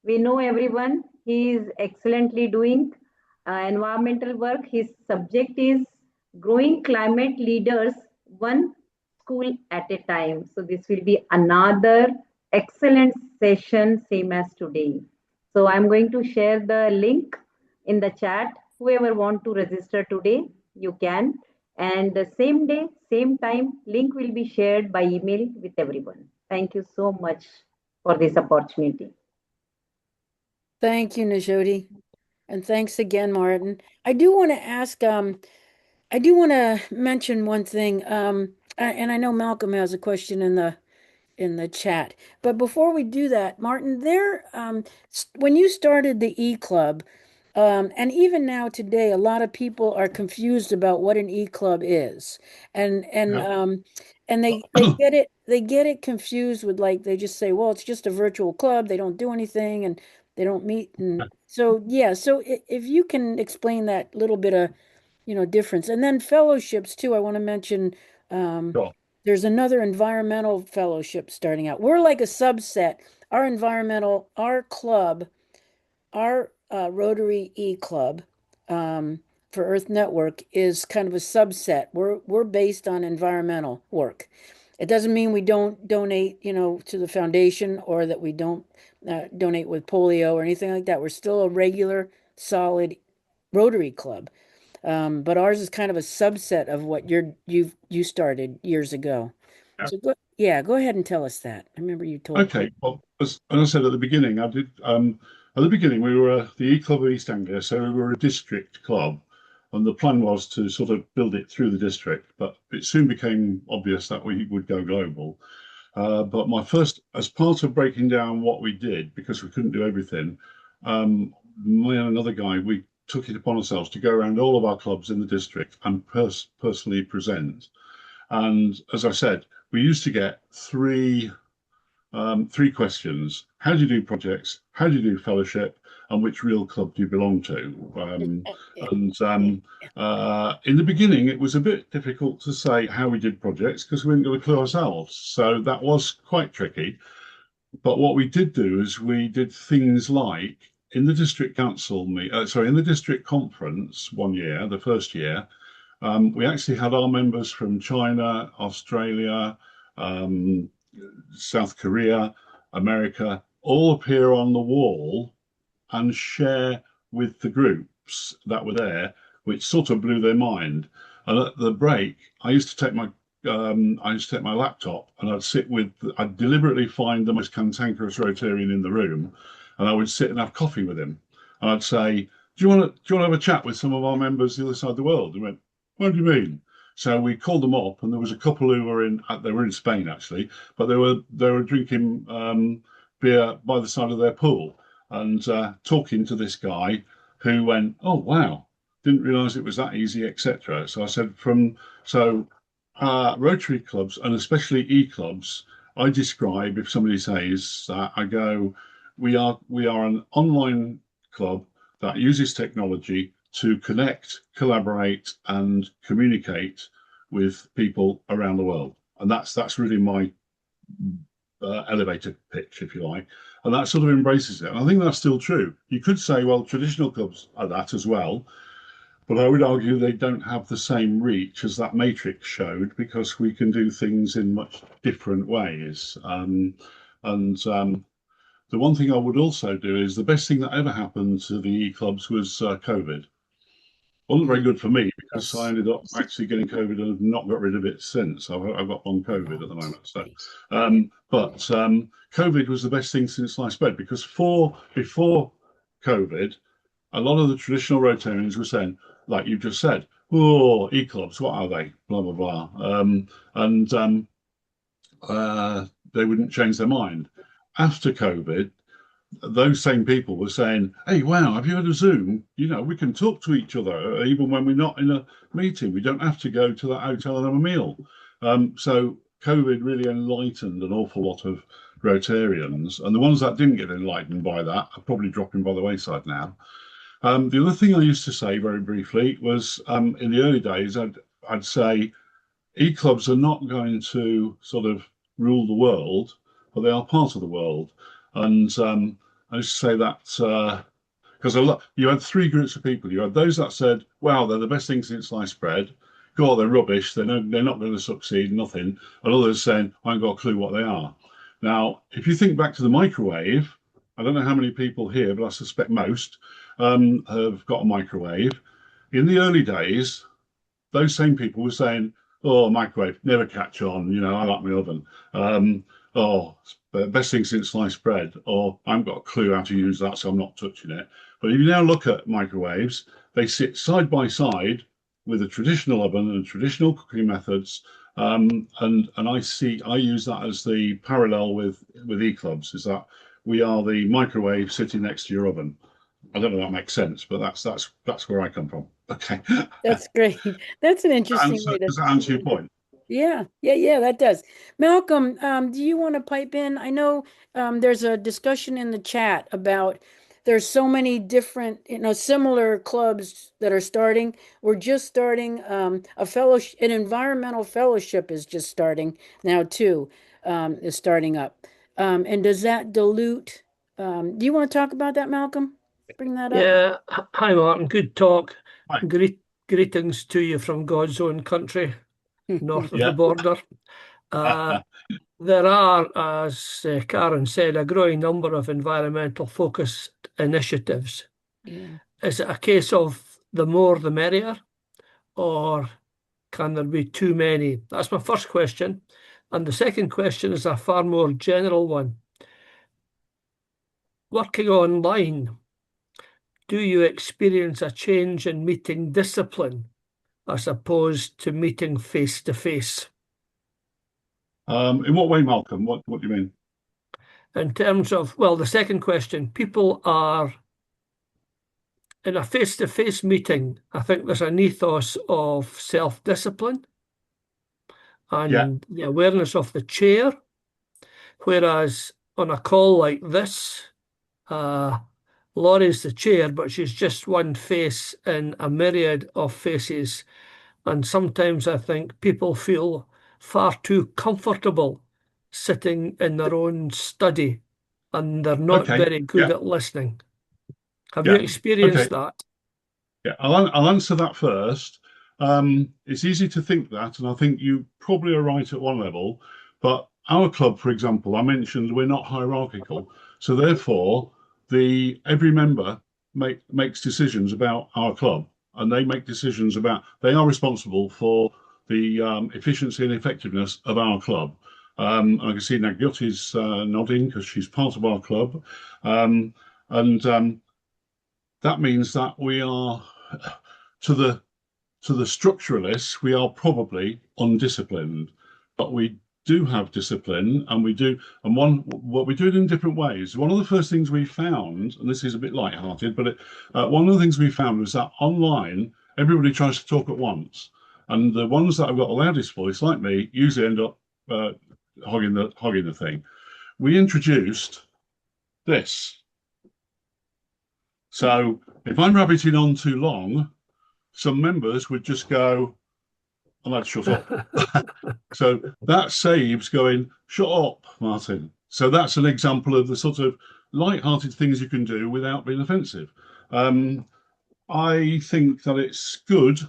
S8: We know everyone. He is excellently doing environmental work. His subject is growing climate leaders one school at a time. So this will be another excellent session, same as today. So I'm going to share the link in the chat. Whoever want to register today, you can. And the same day, same time, link will be shared by email with everyone. Thank you so much for this opportunity.
S2: Thank you, Najoti. And thanks again, Martin. I do want to ask, I do want to mention one thing. And I know Malcolm has a question in the chat. But before we do that, Martin, when you started the e-club, and even now today, a lot of people are confused about what an e-club is, and and
S3: Yeah.
S2: um, and they get it confused with like they just say, well, it's just a virtual club. They don't do anything and they don't meet, and so yeah. So if you can explain that little bit of difference, and then fellowships too. I want to mention. Um,
S3: Sure.
S2: there's another environmental fellowship starting out. We're like a subset. Our club, our Rotary E Club for Earth Network is kind of a subset. We're based on environmental work. It doesn't mean we don't donate, to the foundation or that we don't donate with polio or anything like that. We're still a regular, solid Rotary Club. But ours is kind of a subset of what you started years ago.
S3: Yeah.
S2: So go ahead and tell us that. I remember you told.
S3: Okay. Well, as I said at the beginning, I did. At the beginning, we were the E Club of East Anglia, so we were a district club, and the plan was to sort of build it through the district. But it soon became obvious that we would go global. But my first, as part of breaking down what we did, because we couldn't do everything, me and another guy, we took it upon ourselves to go around all of our clubs in the district and personally present. And as I said, we used to get three questions. How do you do projects? How do you do fellowship? And which real club do you belong to? In the beginning, it was a bit difficult to say how we did projects because we didn't got a clue ourselves. So that was quite tricky. But what we did do is we did things like in the district council in the district conference one year, the first year, we actually had our members from China, Australia, um, South Korea, America, all appear on the wall and share with the groups that were there, which sort of blew their mind. And at the break, I used to take my laptop and I'd deliberately find the most cantankerous Rotarian in the room, and I would sit and have coffee with him. And I'd say, do you want to have a chat with some of our members the other side of the world? He went, what do you mean? So we called them up, and there was a couple who were they were in Spain actually, but they were drinking beer by the side of their pool and talking to this guy who went, oh wow, didn't realise it was that easy, etc. So I said Rotary clubs and especially e-clubs, I describe if somebody says that, I go, we are an online club that uses technology to connect, collaborate, and communicate with people around the world. And that's really my elevator pitch, if you like. And that sort of embraces it. And I think that's still true. You could say, well, traditional clubs are that as well. But I would argue they don't have the same reach as that matrix showed because we can do things in much different ways. The one thing I would also do is the best thing that ever happened to the e-clubs was COVID. Wasn't very good for me because I ended up actually getting COVID and have not got rid of it since. I've got long COVID at the moment. So, COVID was the best thing since sliced bread because before COVID, a lot of the traditional Rotarians were saying, like you just said, oh, e-clubs, what are they? Blah, blah, blah. They wouldn't change their mind. After COVID, those same people were saying, hey, wow, have you had a Zoom? We can talk to each other even when we're not in a meeting. We don't have to go to that hotel and have a meal. So COVID really enlightened an awful lot of Rotarians. And the ones that didn't get enlightened by that are probably dropping by the wayside now. The other thing I used to say very briefly was in the early days, I'd say e-clubs are not going to sort of rule the world, but they are part of the world. And I used to say that because you had three groups of people. You had those that said, wow, they're the best thing since sliced bread. God, they're rubbish. They're not going to succeed, nothing. And others saying, I ain't got a clue what they are. Now, if you think back to the microwave, I don't know how many people here, but I suspect most have got a microwave. In the early days, those same people were saying, oh, microwave, never catch on. I like my oven. Oh, best thing since sliced bread. Or I haven't got a clue how to use that, so I'm not touching it. But if you now look at microwaves, they sit side by side with a traditional oven and traditional cooking methods. And I use that as the parallel with e-clubs, is that we are the microwave sitting next to your oven. I don't know if that makes sense, but that's where I come from. Okay.
S2: That's great. That's an interesting way
S3: Does that answer your point?
S2: Yeah, that does. Malcolm, do you want to pipe in? I know there's a discussion in the chat about there's so many different, similar clubs that are starting. We're just starting a fellowship, an environmental fellowship is just starting now too, is starting up. And does that dilute? Do you want to talk about that, Malcolm? Bring that up.
S9: Yeah, hi Martin, good talk.
S3: Hi.
S9: Greetings to you from God's own country, north of
S3: Yeah.
S9: the border. There are, as Karen said, a growing number of environmental focused initiatives.
S2: Yeah.
S9: Is it a case of the more the merrier, or can there be too many? That's my first question. And the second question is a far more general one. Working online, do you experience a change in meeting discipline as opposed to meeting face to face?
S3: In what way, Malcolm? What do you mean?
S9: In terms of, well, the second question, people are in a face to face meeting. I think there's an ethos of self discipline
S3: Yeah.
S9: and the awareness of the chair. Whereas on a call like this, Laurie's the chair, but she's just one face in a myriad of faces. And sometimes I think people feel far too comfortable sitting in their own study and they're not
S3: Okay.
S9: very good
S3: Yeah.
S9: at listening. Have you
S3: Yeah.
S9: experienced
S3: Okay.
S9: that?
S3: Yeah. I'll answer that first. It's easy to think that, and I think you probably are right at one level. But our club, for example, I mentioned we're not hierarchical, so therefore every member makes decisions about our club, and they make decisions about they are responsible for the efficiency and effectiveness of our club. I can see Nagyuti's nodding because she's part of our club, and that means that we are to the structuralists, we are probably undisciplined, but we do have discipline, and what we do it in different ways. One of the first things we found, and this is a bit light-hearted, but one of the things we found was that online everybody tries to talk at once, and the ones that have got the loudest voice, like me, usually end up hogging the thing. We introduced this. So if I'm rabbiting on too long, some members would just go, and I'd shut up. So that saves going, shut up, Martin. So that's an example of the sort of light-hearted things you can do without being offensive. I think that it's good.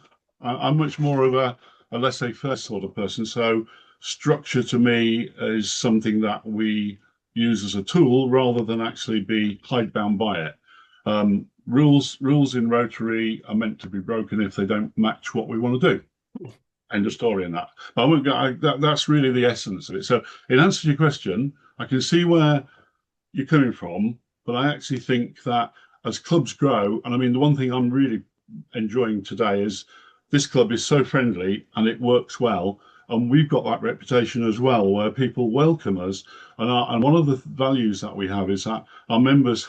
S3: I'm much more of a laissez-faire sort of person. So structure to me is something that we use as a tool rather than actually be hidebound by it. Rules in Rotary are meant to be broken if they don't match what we want to do. End of story in that. But I won't go, that's really the essence of it. So in answer to your question, I can see where you're coming from, but I actually think that as clubs grow, and I mean, the one thing I'm really enjoying today is this club is so friendly and it works well. And we've got that reputation as well, where people welcome us. And one of the values that we have is that our members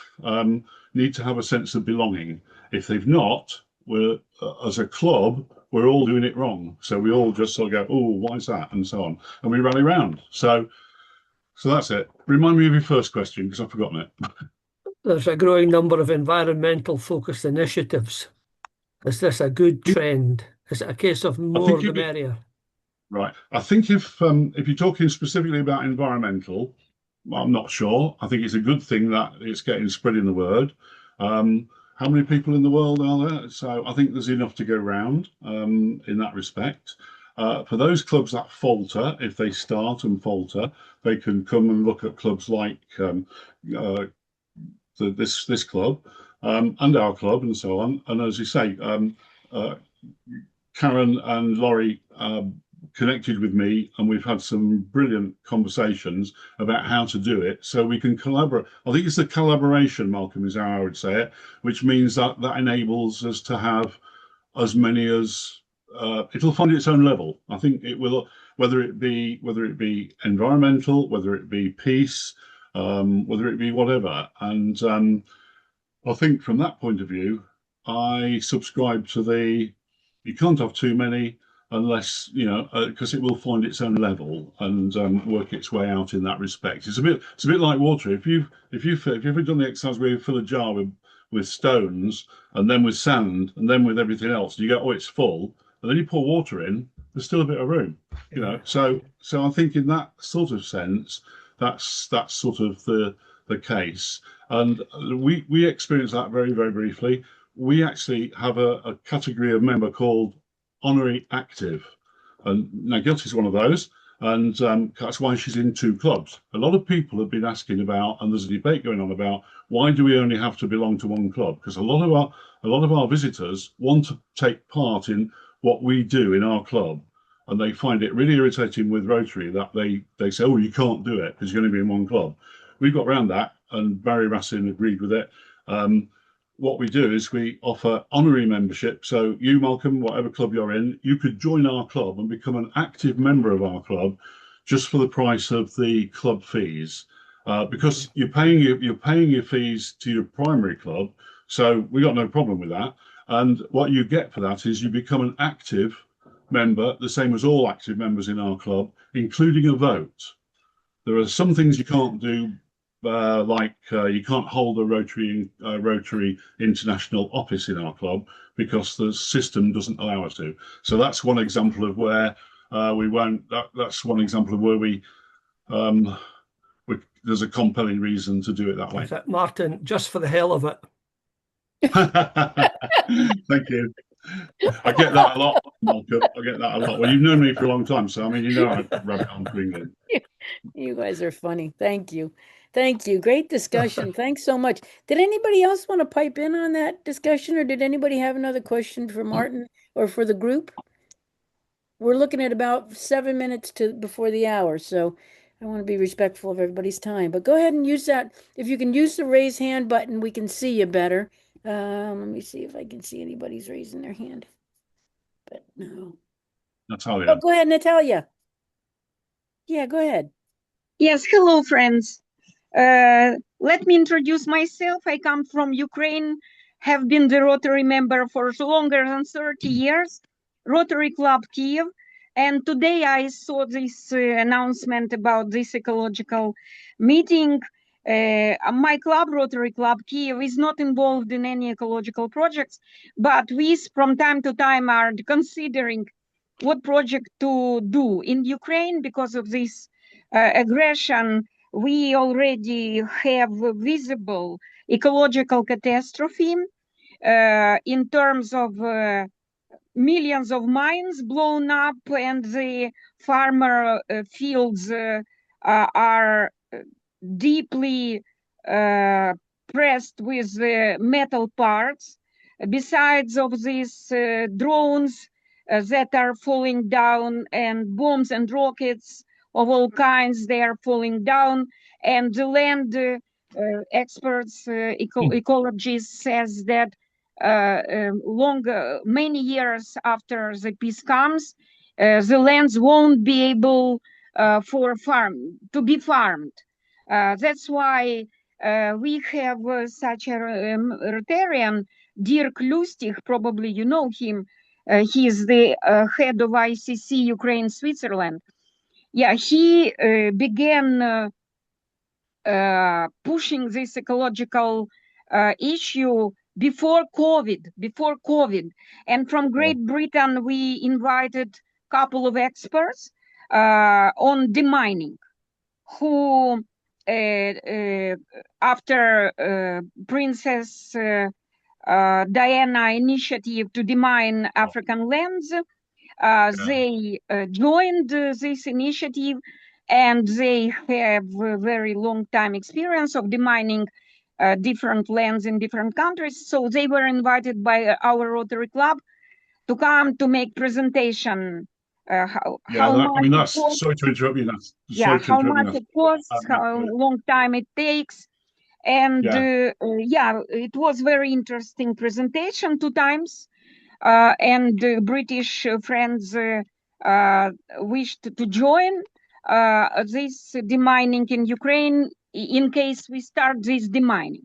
S3: need to have a sense of belonging. If they've not, we're as a club, we're all doing it wrong. So we all just sort of go, oh, why is that? And so on. And we rally around. So that's it. Remind me of your first question because I've forgotten it.
S9: There's a growing number of environmental focused initiatives. Is this a good trend? Is it a case of
S3: I
S9: more
S3: think
S9: the merrier?
S3: right. I think if you're talking specifically about environmental, I'm not sure. I think it's a good thing that it's getting spreading the word. How many people in the world are there? So I think there's enough to go round in that respect. For those clubs that falter, if they start and falter, they can come and look at clubs like this club and our club and so on. And as you say, Karen and Laurie connected with me, and we've had some brilliant conversations about how to do it so we can collaborate. I think it's the collaboration, Malcolm, is how I would say it, which means that enables us to have as many as it'll find its own level. I think it will, whether it be environmental, whether it be peace, whether it be whatever. And I think from that point of view, I subscribe to you can't have too many unless because it will find its own level and work its way out in that respect. It's a bit like water. If you've ever done the exercise where you fill a jar with stones and then with sand and then with everything else, and you go, oh, it's full, and then you pour water in, there's still a bit of room, So I think in that sort of sense, that's sort of the case. And we experienced that very, very briefly. We actually have a category of member called honorary active, and Nagyut is one of those. And that's why she's in two clubs. A lot of people have been asking about, and there's a debate going on about, why do we only have to belong to one club? Because a lot of our visitors want to take part in what we do in our club, and they find it really irritating with Rotary that they say, oh, you can't do it because you're going to be in one club. We got around that, and Barry Racine agreed with it. What we do is we offer honorary membership. So you, Malcolm, whatever club you're in, you could join our club and become an active member of our club just for the price of the club fees. Because you're paying your fees to your primary club, so we got no problem with that. And what you get for that is you become an active member, the same as all active members in our club, including a vote. There are some things you can't do, you can't hold a Rotary International office in our club because the system doesn't allow us to. So that's one example of where we won't. That's one example of where there's a compelling reason to do it that way.
S9: Martin, just for the hell of it.
S3: Thank you. I get that a lot, Malcolm. I get that a lot. Well, you've known me for a long time, so I mean, you know I rabbit on to England.
S2: You guys are funny. Thank you. Thank you. Great discussion. Thanks so much. Did anybody else want to pipe in on that discussion, or did anybody have another question for Martin or for the group? We're looking at about 7 minutes before the hour, so I want to be respectful of everybody's time. But go ahead and use that. If you can use the raise hand button, we can see you better. Let me see if I can see anybody's raising their hand. But no.
S3: Natalia.
S2: Oh, go ahead, Natalia. Yeah, go ahead.
S10: Yes, hello, friends. Let me introduce myself. I come from Ukraine, have been the Rotary member for longer than 30 years, Rotary Club Kiev. And today I saw this announcement about this ecological meeting. My club, Rotary Club Kiev, is not involved in any ecological projects, but we from time to time are considering what project to do in Ukraine because of this aggression. We already have visible ecological catastrophe in terms of millions of mines blown up, and the farmer fields are deeply pressed with metal parts. Besides of these drones that are falling down, and bombs and rockets of all kinds, they are falling down, and the land experts, ecologists says that many years after the peace comes, the lands won't be able to be farmed. That's why we have such a Rotarian, Dirk Lustig, probably you know him. He is the head of ICC Ukraine Switzerland. Yeah, he began pushing this ecological issue before COVID. And from Great Britain, we invited a couple of experts on demining, who after Princess Diana initiative to demine African lands, they joined this initiative, and they have a very long time experience of demining different lands in different countries. So they were invited by our Rotary Club to come to make presentation.
S3: Sorry to interrupt you.
S10: How much it costs, how long time it takes. And it was very interesting presentation 2 times. And British friends wished to join this demining in Ukraine in case we start this demining.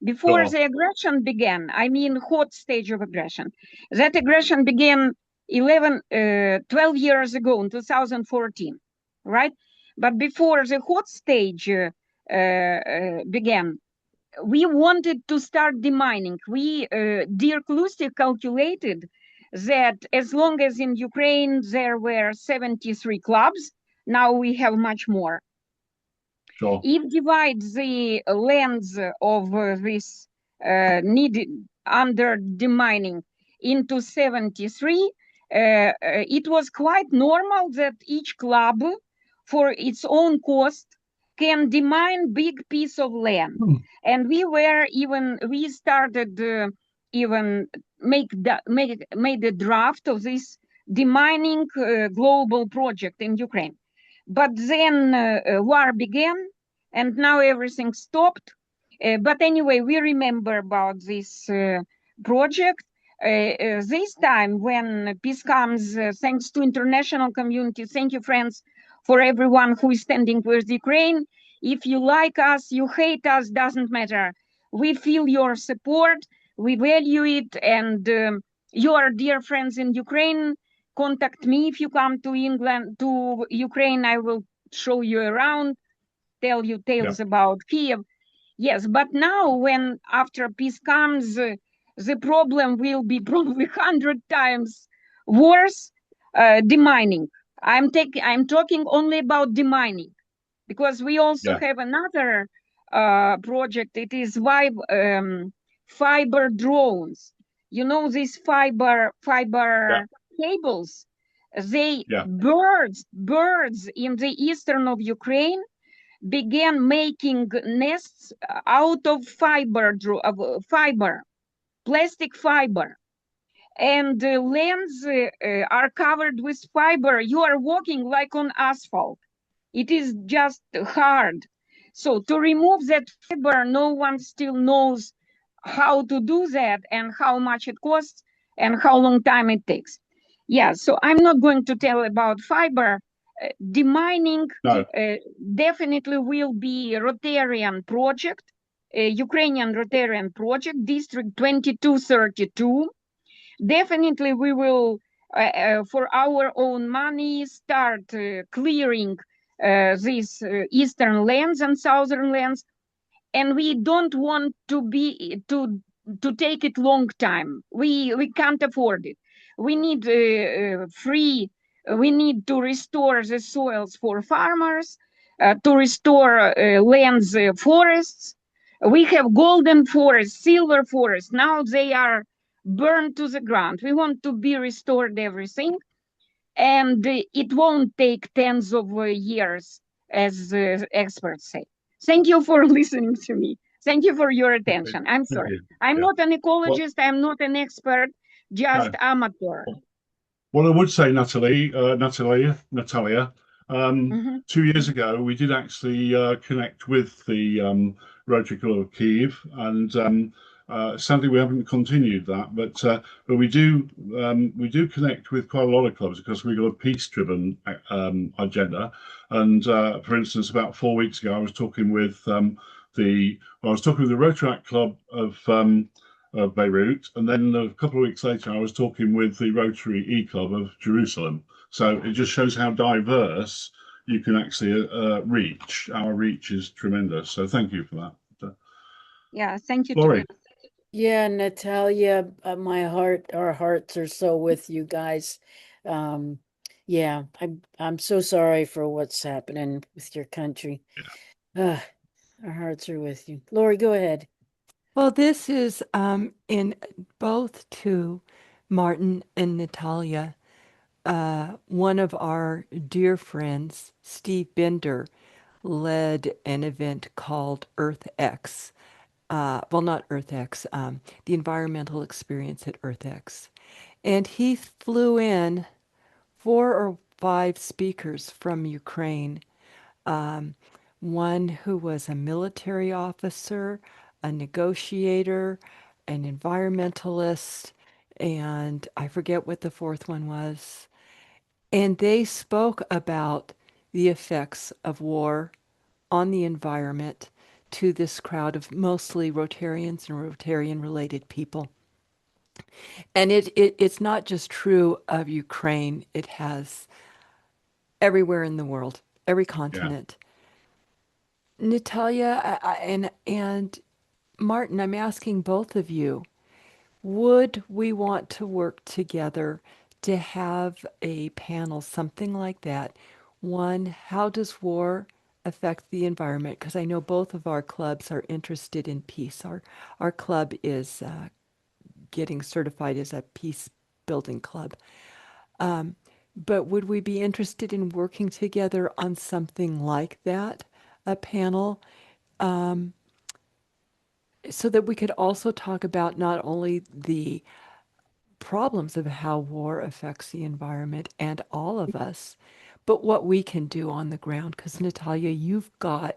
S10: Before the aggression began, I mean hot stage of aggression, that aggression began 12 years ago in 2014, right? But before the hot stage began, we wanted to start demining. Dirk Lustig calculated that as long as in Ukraine there were 73 clubs, now we have much more.
S3: Sure.
S10: If divide the lands of this needed under demining into 73, it was quite normal that each club for its own cost can demine big piece of land. And we started even made a draft of this demining global project in Ukraine. But then war began, and now everything stopped. But anyway, we remember about this project. This time, when peace comes, thanks to international community, thank you, friends, for everyone who is standing with Ukraine. If you like us, you hate us, doesn't matter. We feel your support, we value it, and your dear friends in Ukraine, contact me if you come to England, to Ukraine. I will show you around, tell you tales about Kiev. Yes, but now when after peace comes, the problem will be probably 100 times worse. Demining. I'm talking only about demining, because we also have another project. It is fiber drones. You know, these fiber cables. They birds in the eastern of Ukraine began making nests out of fiber, plastic fiber, and the lands are covered with fiber. You are walking like on asphalt. It is just hard. So to remove that fiber, no one still knows how to do that and how much it costs and how long time it takes. Yeah, so I'm not going to tell about fiber. Demining definitely will be a Rotarian project, a Ukrainian Rotarian project, District 2232. Definitely we will, for our own money, start clearing these eastern lands and southern lands, and we don't want to take it long time. We can't afford it. We need we need to restore the soils for farmers, to restore lands, forests. We have golden forests, silver forests. Now they are burned to the ground. We want to be restored everything, and it won't take tens of years, as experts say. Thank you for listening to me. Thank you for your attention. I'm sorry. I'm not an ecologist. I'm not an expert, just amateur.
S3: What I would say, Natalia, 2 years ago, we did actually connect with the Rotary Club of Kiev, and sadly, we haven't continued that. But we do connect with quite a lot of clubs because we've got a peace-driven agenda. And for instance, about 4 weeks ago, I was talking with the Rotary Club of Beirut, and then a couple of weeks later, I was talking with the Rotary E-Club of Jerusalem. So it just shows how diverse you can actually reach. Our reach is tremendous. So thank you for that.
S10: Yeah, thank you.
S3: Laurie.
S2: Yeah, Natalia, our hearts are so with you guys. Yeah, I'm so sorry for what's happening with your country. Our hearts are with you. Lori, go ahead.
S1: Well, this is in both to Martin and Natalia. One of our dear friends, Steve Bender, led an event called EarthX. Well, not EarthX, the environmental experience at EarthX. And he flew in 4 or 5 speakers from Ukraine. One who was a military officer, a negotiator, an environmentalist, and I forget what the fourth one was. And they spoke about the effects of war on the environment to this crowd of mostly Rotarians and Rotarian related people. And it's not just true of Ukraine, it has everywhere in the world, every continent. Natalia and Martin, I'm asking both of you, would we want to work together to have a panel, something like that? One, how does war affect the environment? Because I know both of our clubs are interested in peace. Our club is getting certified as a peace building club. But would we be interested in working together on something like that, a panel, um, so that we could also talk about not only the problems of how war affects the environment and all of us, but what we can do on the ground? Because Natalia, you've got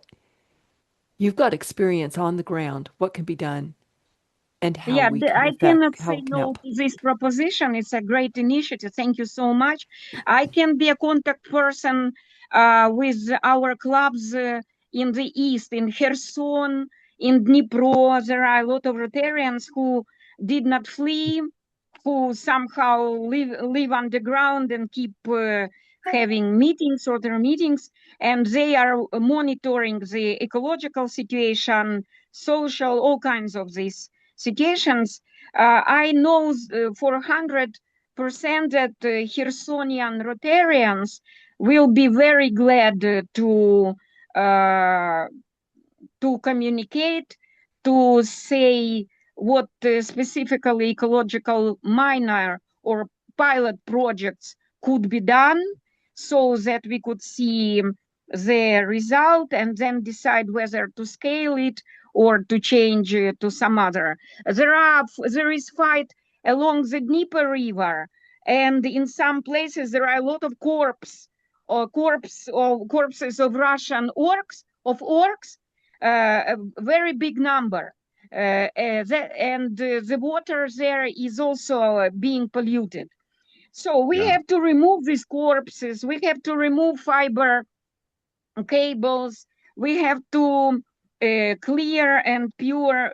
S1: experience on the ground, what can be done and how
S10: Yeah,
S1: we can
S10: I
S1: affect,
S10: cannot
S1: how
S10: say
S1: we can
S10: no
S1: help.
S10: to this proposition. It's a great initiative. Thank you so much. I can be a contact person with our clubs in the east, in Kherson, in Dnipro. There are a lot of Rotarians who did not flee, who somehow live underground and keep having meetings, Rotary meetings, and they are monitoring the ecological situation, social, all kinds of these situations. I know for 100% that Khersonian Rotarians will be very glad uh, to communicate, to say what specifically ecological minor or pilot projects could be done so that we could see the result and then decide whether to scale it or to change to some other. There is fight along the Dnieper River, and in some places there are a lot of corpses of Russian orcs, a very big number. The water there is also being polluted. So we
S3: Yeah.
S10: have to remove these corpses. We have to remove fiber cables. We have to clear and pure,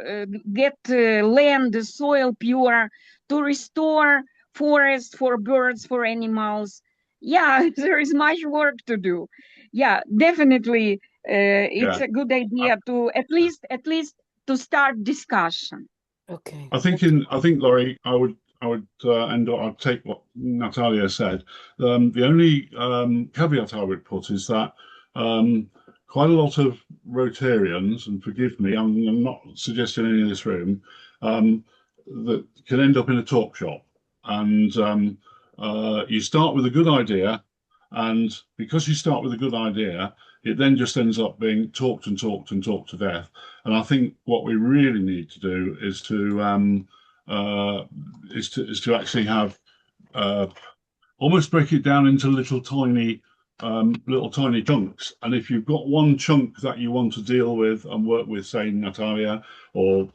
S10: get land, soil pure, to restore forest for birds, for animals. Yeah, there is much work to do. Yeah, definitely, it's
S3: Yeah.
S10: a good idea to at least to start discussion.
S1: Okay.
S3: I think, Laurie, I would I'd take what Natalia said. The only caveat I would put is that quite a lot of Rotarians, and forgive me, I'm not suggesting any in this room, that can end up in a talk shop. And you start with a good idea, and because you start with a good idea, it then just ends up being talked and talked and talked to death. And I think what we really need to do is to actually have almost break it down into little tiny chunks. And if you've got one chunk that you want to deal with and work with, say Natalia or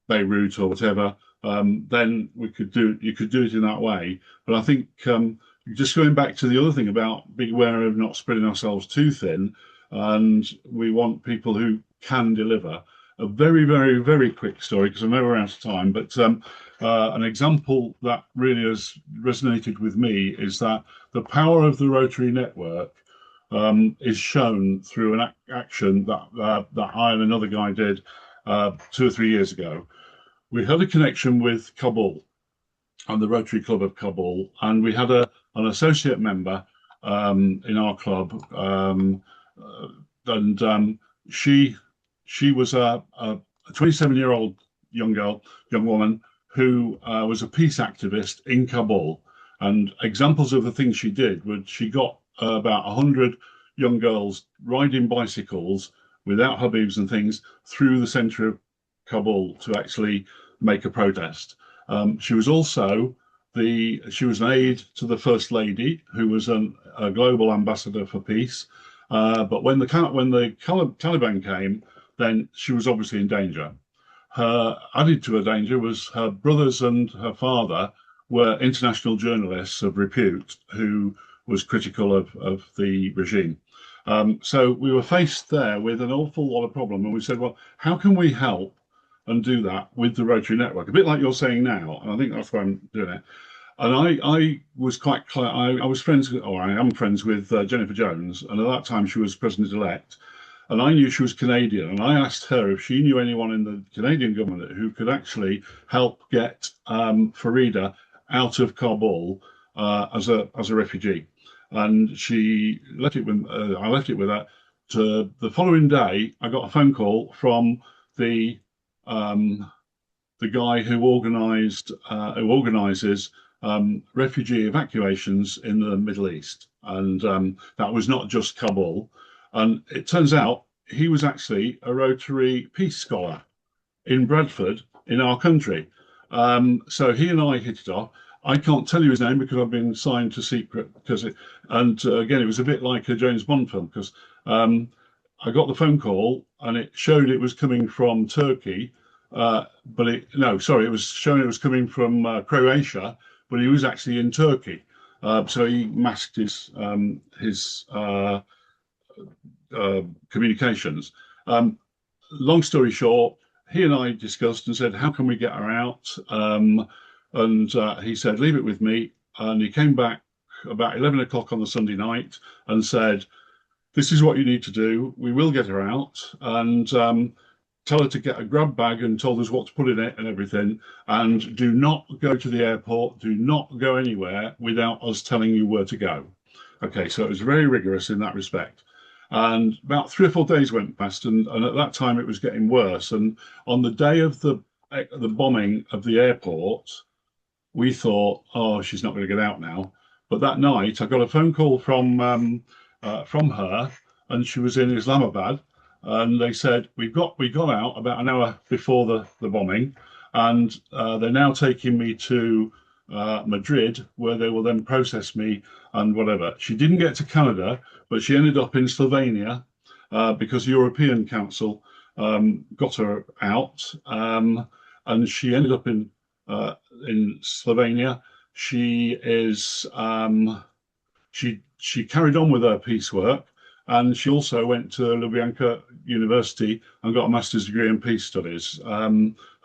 S3: Beirut or whatever, then you could do it in that way. But I think just going back to the other thing about being aware of not spreading ourselves too thin, and we want people who can deliver. A very, very, very quick story because I know we're out of time, but an example that really has resonated with me is that the power of the Rotary network is shown through an action that I and another guy did 2 or 3 years ago. We had a connection with Kabul and the Rotary Club of Kabul, and we had an associate member in our club, and she was a 27-year-old young woman who was a peace activist in Kabul. And examples of the things she did were she got about 100 young girls riding bicycles without hubbies and things through the center of Kabul to actually make a protest. She was also she was an aide to the First Lady, who was a global ambassador for peace. But when the Taliban came, then she was obviously in danger. Added to her danger was her brothers and her father were international journalists of repute who was critical of the regime. So we were faced there with an awful lot of problem, and we said, well, how can we help and do that with the Rotary Network? A bit like you're saying now, and I think that's why I'm doing it. And I was quite clear. I was friends, or I am friends with Jennifer Jones, and at that time she was president-elect. And I knew she was Canadian, and I asked her if she knew anyone in the Canadian government who could actually help get Farida out of Kabul as a refugee. And she left it with I left it with her. The following day, I got a phone call from the guy who organises refugee evacuations in the Middle East. And that was not just Kabul. And it turns out he was actually a Rotary Peace Scholar in Bradford in our country. So he and I hit it off. I can't tell you his name because I've been signed to secret because again, it was a bit like a James Bond film because I got the phone call and it showed it was coming from Turkey, but it was showing it was coming from Croatia, but he was actually in Turkey. So he masked his communications. Long story short, he and I discussed and said, how can we get her out? And he said, leave it with me. And he came back about 11 o'clock on the Sunday night and said, this is what you need to do. We will get her out and tell her to get a grab bag and told us what to put in it and everything. And do not go to the airport. Do not go anywhere without us telling you where to go. Okay, so it was very rigorous in that respect. And about 3 or 4 days went past, and at that time it was getting worse. And on the day of the bombing of the airport, we thought, oh, she's not going to get out now. But that night, I got a phone call from her, and she was in Islamabad, and they said we got out about an hour before the bombing, and they're now taking me to Madrid, where they will then process me and whatever. She didn't get to Canada, but she ended up in Slovenia because the European Council got her out, and she ended up in Slovenia. She is she carried on with her piecework, and she also went to Lubyanka University and got a master's degree in peace studies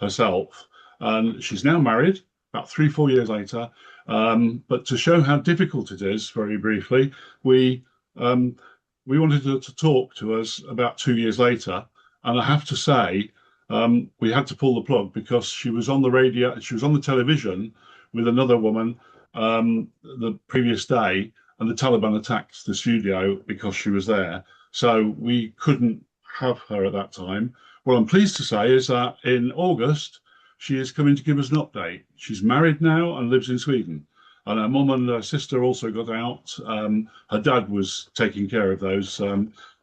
S3: herself. And she's now married. About 3 or 4 years later, but to show how difficult it is, very briefly, we wanted her to talk to us about 2 years later, and I have to say, we had to pull the plug because she was on the radio, she was on the television with another woman the previous day, and the Taliban attacked the studio because she was there. So we couldn't have her at that time. What I'm pleased to say is that in August, she is coming to give us an update. She's married now and lives in Sweden. And her mum and her sister also got out. Her dad was taking care of those.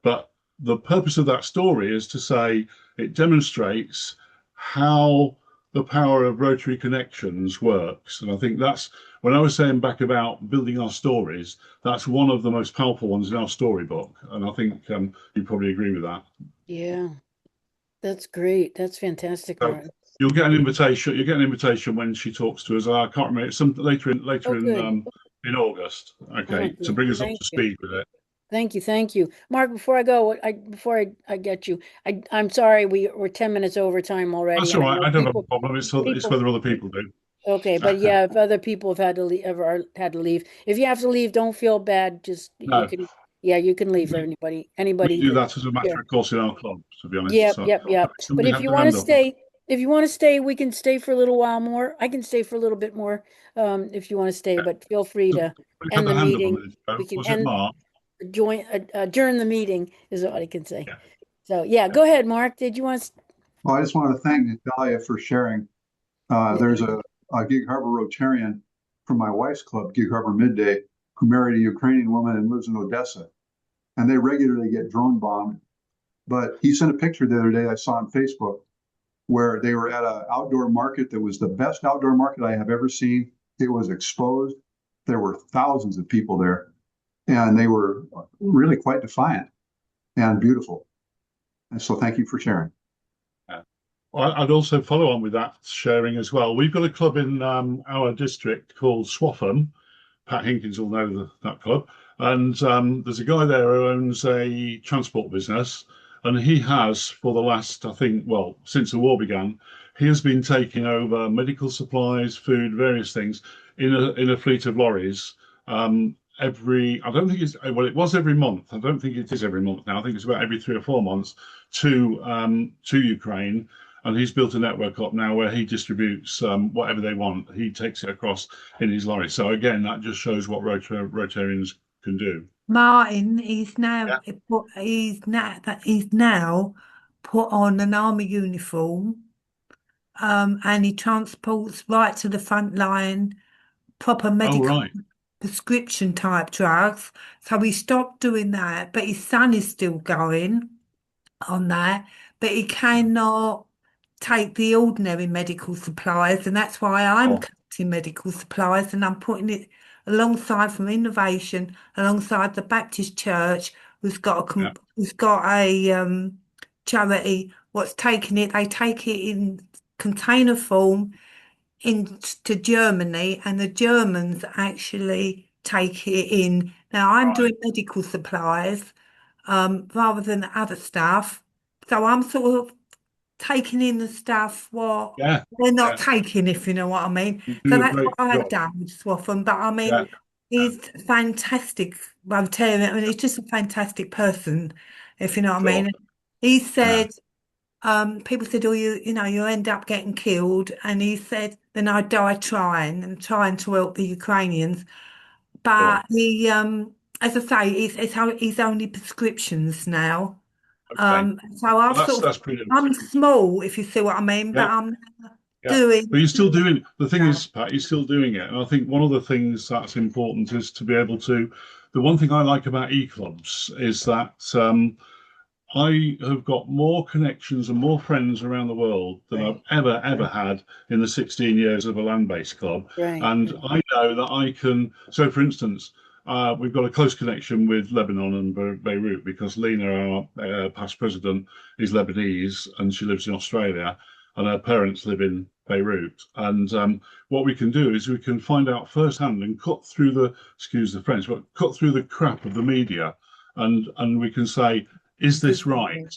S3: But the purpose of that story is to say it demonstrates how the power of Rotary Connections works. And I think that's when I was saying back about building our stories, that's one of the most powerful ones in our storybook. And I think you probably agree with that.
S2: Yeah, that's great. That's fantastic,
S3: So
S2: Martin.
S3: you'll get an invitation. You'll get an invitation when she talks to us. I can't remember. It's some later in August. Okay, to bring us up to speed with it.
S2: Thank you, thank you, Mark. Before I go, I get you. I'm sorry we're 10 minutes over time already.
S3: That's all right. I don't have a problem. It's whether other people do.
S2: Okay, but yeah, if other people have had to leave, ever had to leave, if you have to leave, don't feel bad. Just you can, yeah, you can leave. Anybody.
S3: We do that as a matter of course in our club, to be honest.
S2: Yep,
S3: So
S2: yep. But if you want to stay, we can stay for a little while more. I can stay for a little bit more, if you want to stay. But feel free to end the meeting. We can adjourn the meeting is what I can say.
S3: Yeah.
S2: So yeah, go ahead, Mark. Did you want to?
S5: Well, I just want to thank Natalia for sharing. There's a Gig Harbor Rotarian from my wife's club, Gig Harbor Midday, who married a Ukrainian woman and lives in Odessa. And they regularly get drone bombed. But he sent a picture the other day I saw on Facebook where they were at an outdoor market that was the best outdoor market I have ever seen. It was exposed. There were thousands of people there, and they were really quite defiant and beautiful. And so thank you for sharing.
S3: Well, I'd also follow on with that sharing as well. We've got a club in our district called Swaffham. Pat Hinkins will know that club. And there's a guy there who owns a transport business. And he has, for the last, I think, well, since the war began, he has been taking over medical supplies, food, various things in a fleet of lorries. I don't think it's, well, it was every month. I don't think it is every month now. I think it's about every 3 or 4 months to Ukraine. And he's built a network up now where he distributes whatever they want. He takes it across in his lorry. So again, that just shows what Rotarians can do.
S11: Martin, he's now put on an army uniform, and he transports right to the front line proper
S3: Oh,
S11: medical
S3: right.
S11: prescription type drugs. So he stopped doing that, but his son is still going on that, but he cannot take the ordinary medical supplies, and that's why I'm
S3: Oh,
S11: collecting medical supplies and I'm putting it alongside from innovation, alongside the Baptist Church,
S3: yeah.
S11: who's got a charity. What's taking it? They take it in container form into Germany, and the Germans actually take it in. Now I'm
S3: Right.
S11: doing medical supplies rather than other stuff. So I'm sort of taking in the stuff what
S3: Yeah.
S11: they're not
S3: Yeah.
S11: taking, if you know what I mean.
S3: You
S11: So
S3: do a
S11: that's what
S3: great
S11: I've
S3: job.
S11: done with Swaffham. But I mean,
S3: Yeah.
S11: he's fantastic, Rotarian. I mean, he's just a fantastic person, if you know what I
S3: Sure.
S11: mean. He
S3: Yeah.
S11: said, people said, oh, you know, you end up getting killed. And he said, then I die trying and trying to help the Ukrainians.
S3: Sure.
S11: But he, as I say, he's only prescriptions now.
S3: Okay.
S11: So I've
S3: Well,
S11: sort of,
S3: that's brilliant.
S11: I'm small, if you see what I mean, but
S3: Yeah.
S11: I'm
S3: Yeah. But
S11: doing
S3: you're still doing the thing
S11: stuff.
S3: is, Pat, you're still doing it. And I think one of the things that's important is to be able to. The one thing I like about e-clubs is that I have got more connections and more friends around the world than I've ever had in the 16 years of a land-based club.
S2: Right.
S3: And I know that I can. So, for instance, we've got a close connection with Lebanon and Beirut because Lena, our past president, is Lebanese and she lives in Australia, and her parents live in Beirut. And what we can do is we can find out firsthand and cut through the, excuse the French, but cut through the crap of the media, and we can say, is this right?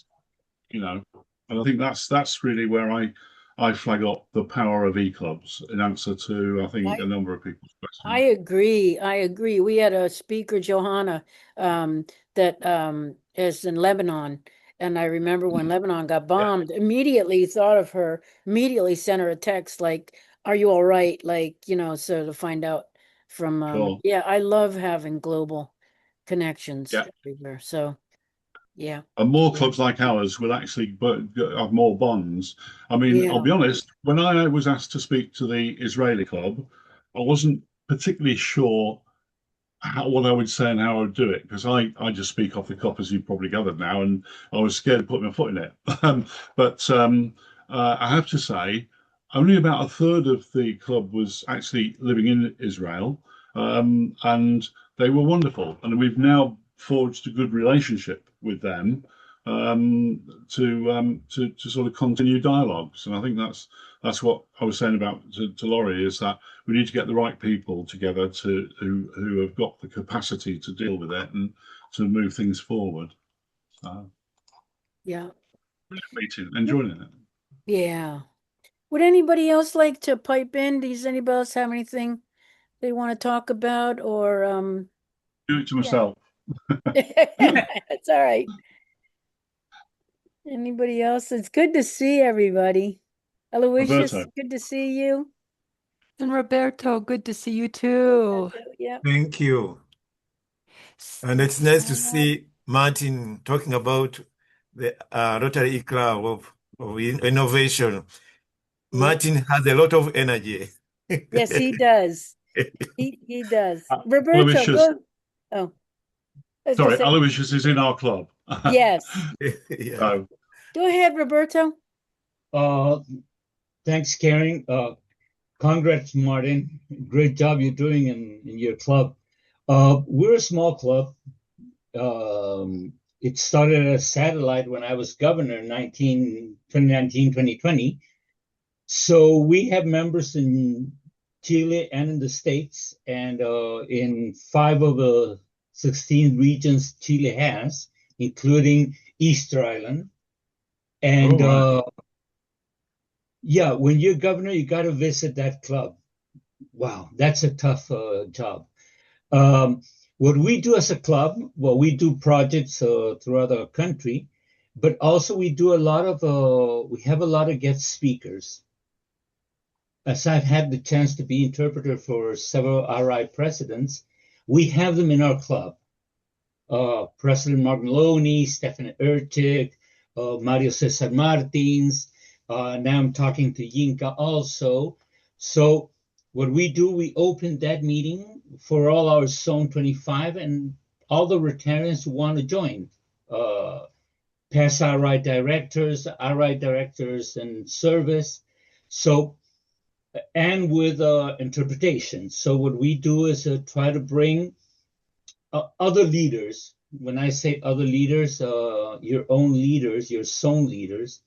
S3: You know, and I think that's really where I flag up the power of e-clubs in answer to, I think, a number of people's
S2: I
S3: questions.
S2: agree. I agree. We had a speaker, Johanna, that is in Lebanon. And I remember when Lebanon got
S3: Yeah,
S2: bombed, immediately thought of her, immediately sent her a text like, "Are you all right?" Like, you know, so to find out from
S3: sure.
S2: yeah, I love having global connections
S3: Yeah,
S2: everywhere. So yeah.
S3: and more clubs like ours will actually have more bonds. I mean, I'll
S2: Yeah.
S3: be honest, when I was asked to speak to the Israeli club, I wasn't particularly sure what I would say and how I would do it because I just speak off the cuff, as you've probably gathered now, and I was scared to put my foot in it. But I have to say, only about a third of the club was actually living in Israel, and they were wonderful. And we've now forged a good relationship with them to sort of continue dialogues. And I think that's what I was saying about to Laurie is that we need to get the right people together who have got the capacity to deal with it and to move things forward.
S2: Yeah.
S3: Meeting and joining it.
S2: Yeah. Would anybody else like to pipe in? Does anybody else have anything they want to talk about or
S3: Do it to
S2: yeah.
S3: myself.
S2: It's all right. Anybody else? It's good to see everybody. Aloysius,
S3: Roberto.
S2: good to see you.
S1: And Roberto, good to see you too.
S2: Yep.
S12: Thank you. And it's nice to see Martin talking about the Rotary Club of innovation. Martin has a lot of energy.
S2: Yes, he does. He does. Roberto,
S3: Aloysius,
S2: go. Oh, I was gonna
S3: sorry,
S2: say
S3: Aloysius is in our club.
S2: yes.
S12: Yeah.
S3: So,
S2: Go ahead, Roberto.
S13: Thanks, Karen. Congrats, Martin. Great job you're doing in your club. We're a small club. It started as a satellite when I was governor in 2019, 2020. So we have members in Chile and in the States, and in 5 of the 16 regions Chile has, including Easter Island. And yeah, when you're governor, you got to visit that club. Wow, that's a tough job. What we do as a club, well, we do projects throughout our country, but also we do a lot of, we have a lot of guest speakers. As I've had the chance to be interpreter for several RI presidents, we have them in our club. President Mark Maloney, Stefan Ertic, Mario Cesar Martins. Now I'm talking to Yinka also. So What we do, we open that meeting for all our Zone 25 and all the Rotarians who want to join. Past RI directors, and service. So, and with interpretation. So what we do is try to bring other leaders. When I say other leaders, your own leaders, your zone leaders.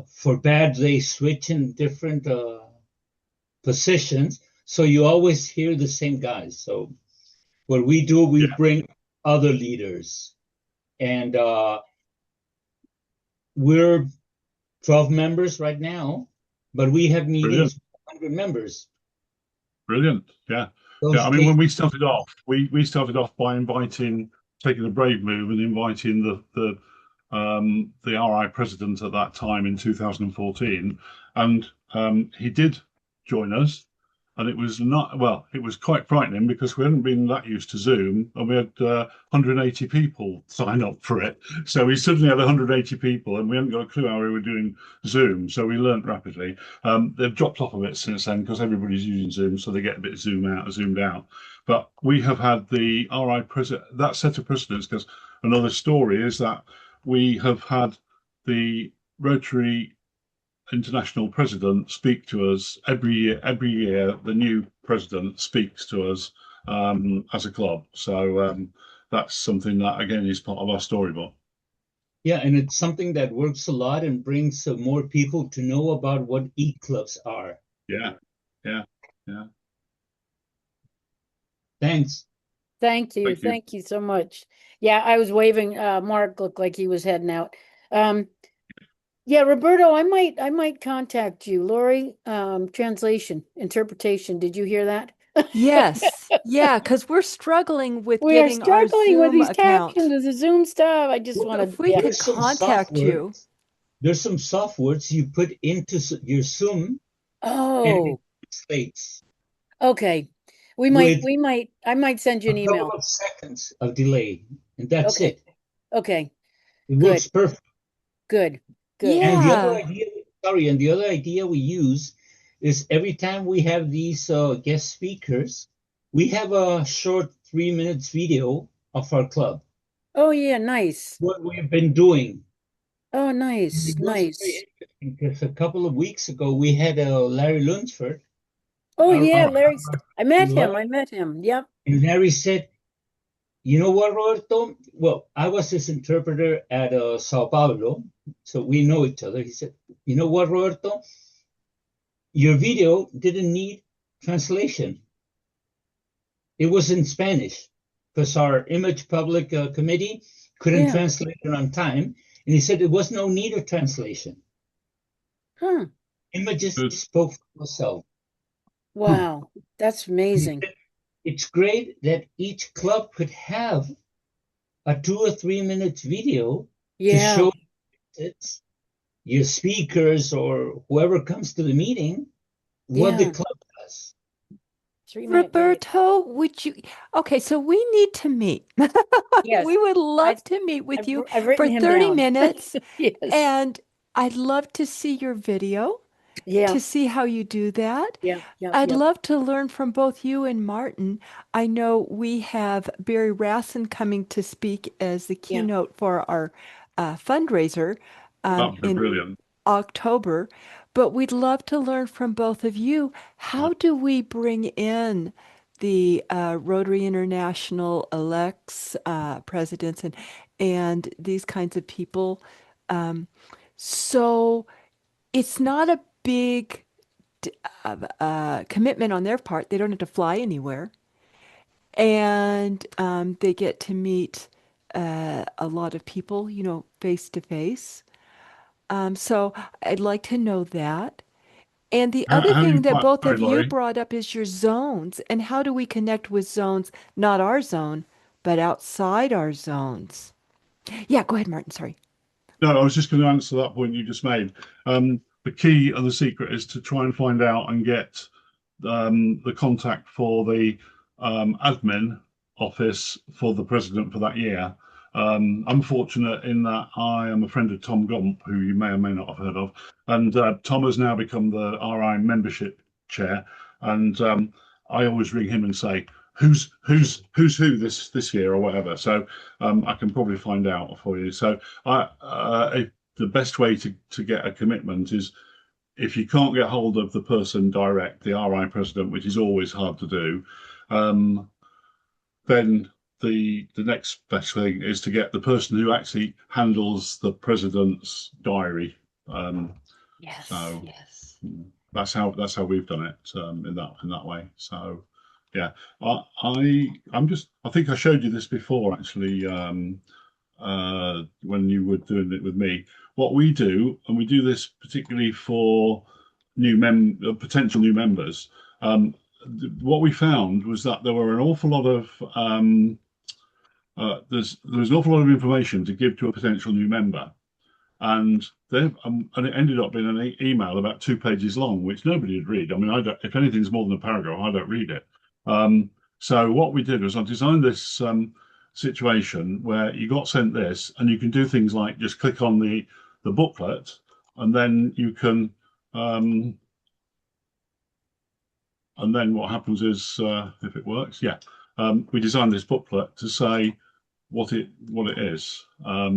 S13: For bad, they switch in different positions. So you always hear the same guys. So what we do, we bring other leaders. And we're 12 members right now, but we have meetings with 100 members.
S3: Brilliant. Yeah. Yeah. I mean, when we started off, we started off by taking a brave move and inviting the RI president at that time in 2014, and he did join us, and it was not well. It was quite frightening because we hadn't been that used to Zoom, and we had 180 people sign up for it. So we suddenly had 180 people, and we hadn't got a clue how we were doing Zoom. So we learned rapidly. They've dropped off a bit since then because everybody's using Zoom, so they get a bit zoomed out. But we have had the RI president that set of precedents because another story is that we have had the Rotary international president speak to us every year. Every year, the new president speaks to us as a club. So that's something that, again, is part of our storybook.
S13: Yeah, and it's something that works a lot and brings more people to know about what e-clubs are.
S3: Yeah, yeah, yeah.
S13: Thanks.
S2: Thank you. Thank you so much. Yeah, I was waving. Mark looked like he was heading out. Yeah, Roberto, I might contact you. Lori, translation, interpretation. Did you hear that?
S1: Yes. Yeah, because we're struggling with
S2: We are
S1: getting our
S2: struggling with
S1: Zoom
S2: these
S1: account.
S2: captions and the Zoom stuff. I just want
S1: If
S2: to,
S1: we
S2: yeah.
S1: could contact you.
S13: There's some softwares you put into your Zoom and it
S2: Oh,
S13: translates
S2: okay. I might send you an
S13: a couple
S2: email.
S13: of seconds of delay, and that's
S2: Okay.
S13: it.
S2: Okay.
S13: It
S2: Good.
S13: works perfect.
S2: Good.
S13: And the other
S1: Yeah.
S13: idea we use is every time we have these guest speakers, we have a short 3 minutes video of our club,
S2: Oh, yeah, nice.
S13: what we've been doing.
S2: Oh,
S13: It
S2: nice,
S13: was very
S2: nice.
S13: interesting because a couple of weeks ago we had Larry Lunsford.
S2: Oh,
S13: our-
S2: yeah,
S13: our-
S2: Larry. I met him.
S13: Larry-
S2: I met him. Yep.
S13: And Larry said, you know what, Roberto? Well, I was his interpreter at Sao Paulo, so we know each other. He said, you know what, Roberto? Your video didn't need translation. It was in Spanish because our image public committee couldn't translate it on time. And he said there was no need of translation.
S2: Huh.
S13: Images spoke for themselves.
S2: Wow. That's amazing.
S13: It's great that each club could have a 2 or 3 minutes video to show it's your speakers or whoever comes to the meeting what the club does.
S1: Roberto, would you? Okay, so we need to meet.
S2: Yes.
S1: We would love to meet with you
S2: I've
S1: for
S2: written him
S1: 30
S2: down.
S1: minutes.
S2: Yes.
S1: And I'd love to see your video to see how you do that.
S2: Yeah.
S1: I'd love to learn from both you and Martin. I know we have Barry Rassin coming to speak as the keynote for our fundraiser
S3: That'd be
S1: in
S3: brilliant.
S1: October, but we'd love to learn from both of you. How do we bring in the Rotary International elects presidents and these kinds of people? So it's not a big commitment on their part. They don't have to fly anywhere. And they get to meet a lot of people, face to face. So I'd like to know that. And the other thing that both
S3: Sorry,
S1: of you
S3: Laurie.
S1: brought up is your zones. And how do we connect with zones, not our zone, but outside our zones? Yeah, go ahead, Martin. Sorry.
S3: No, I was just going to answer that point you just made. The key and the secret is to try and find out and get the contact for the admin office for the president for that year. I'm fortunate in that I am a friend of Tom Gump, who you may or may not have heard of, and Tom has now become the RI membership chair. and I always ring him and say, who's who this year or whatever. So I can probably find out for you. So the best way to get a commitment is, if you can't get hold of the person direct, the RI president, which is always hard to do, then the next best thing is to get the person who actually handles the president's diary.
S1: Yes.
S3: So
S1: Yes.
S3: that's how we've done it in that way. So yeah, I think I showed you this before actually, when you were doing it with me. What we do, and we do this particularly for potential new members. What we found was that there were an awful lot of there's an awful lot of information to give to a potential new member, and and it ended up being an email about 2 pages long, which nobody would read. I mean, I don't, if anything's more than a paragraph, I don't read it. So what we did was I designed this situation where you got sent this, and you can do things like just click on the booklet, and then you can and then what happens is, if it works, yeah, we designed this booklet to say what it is. Let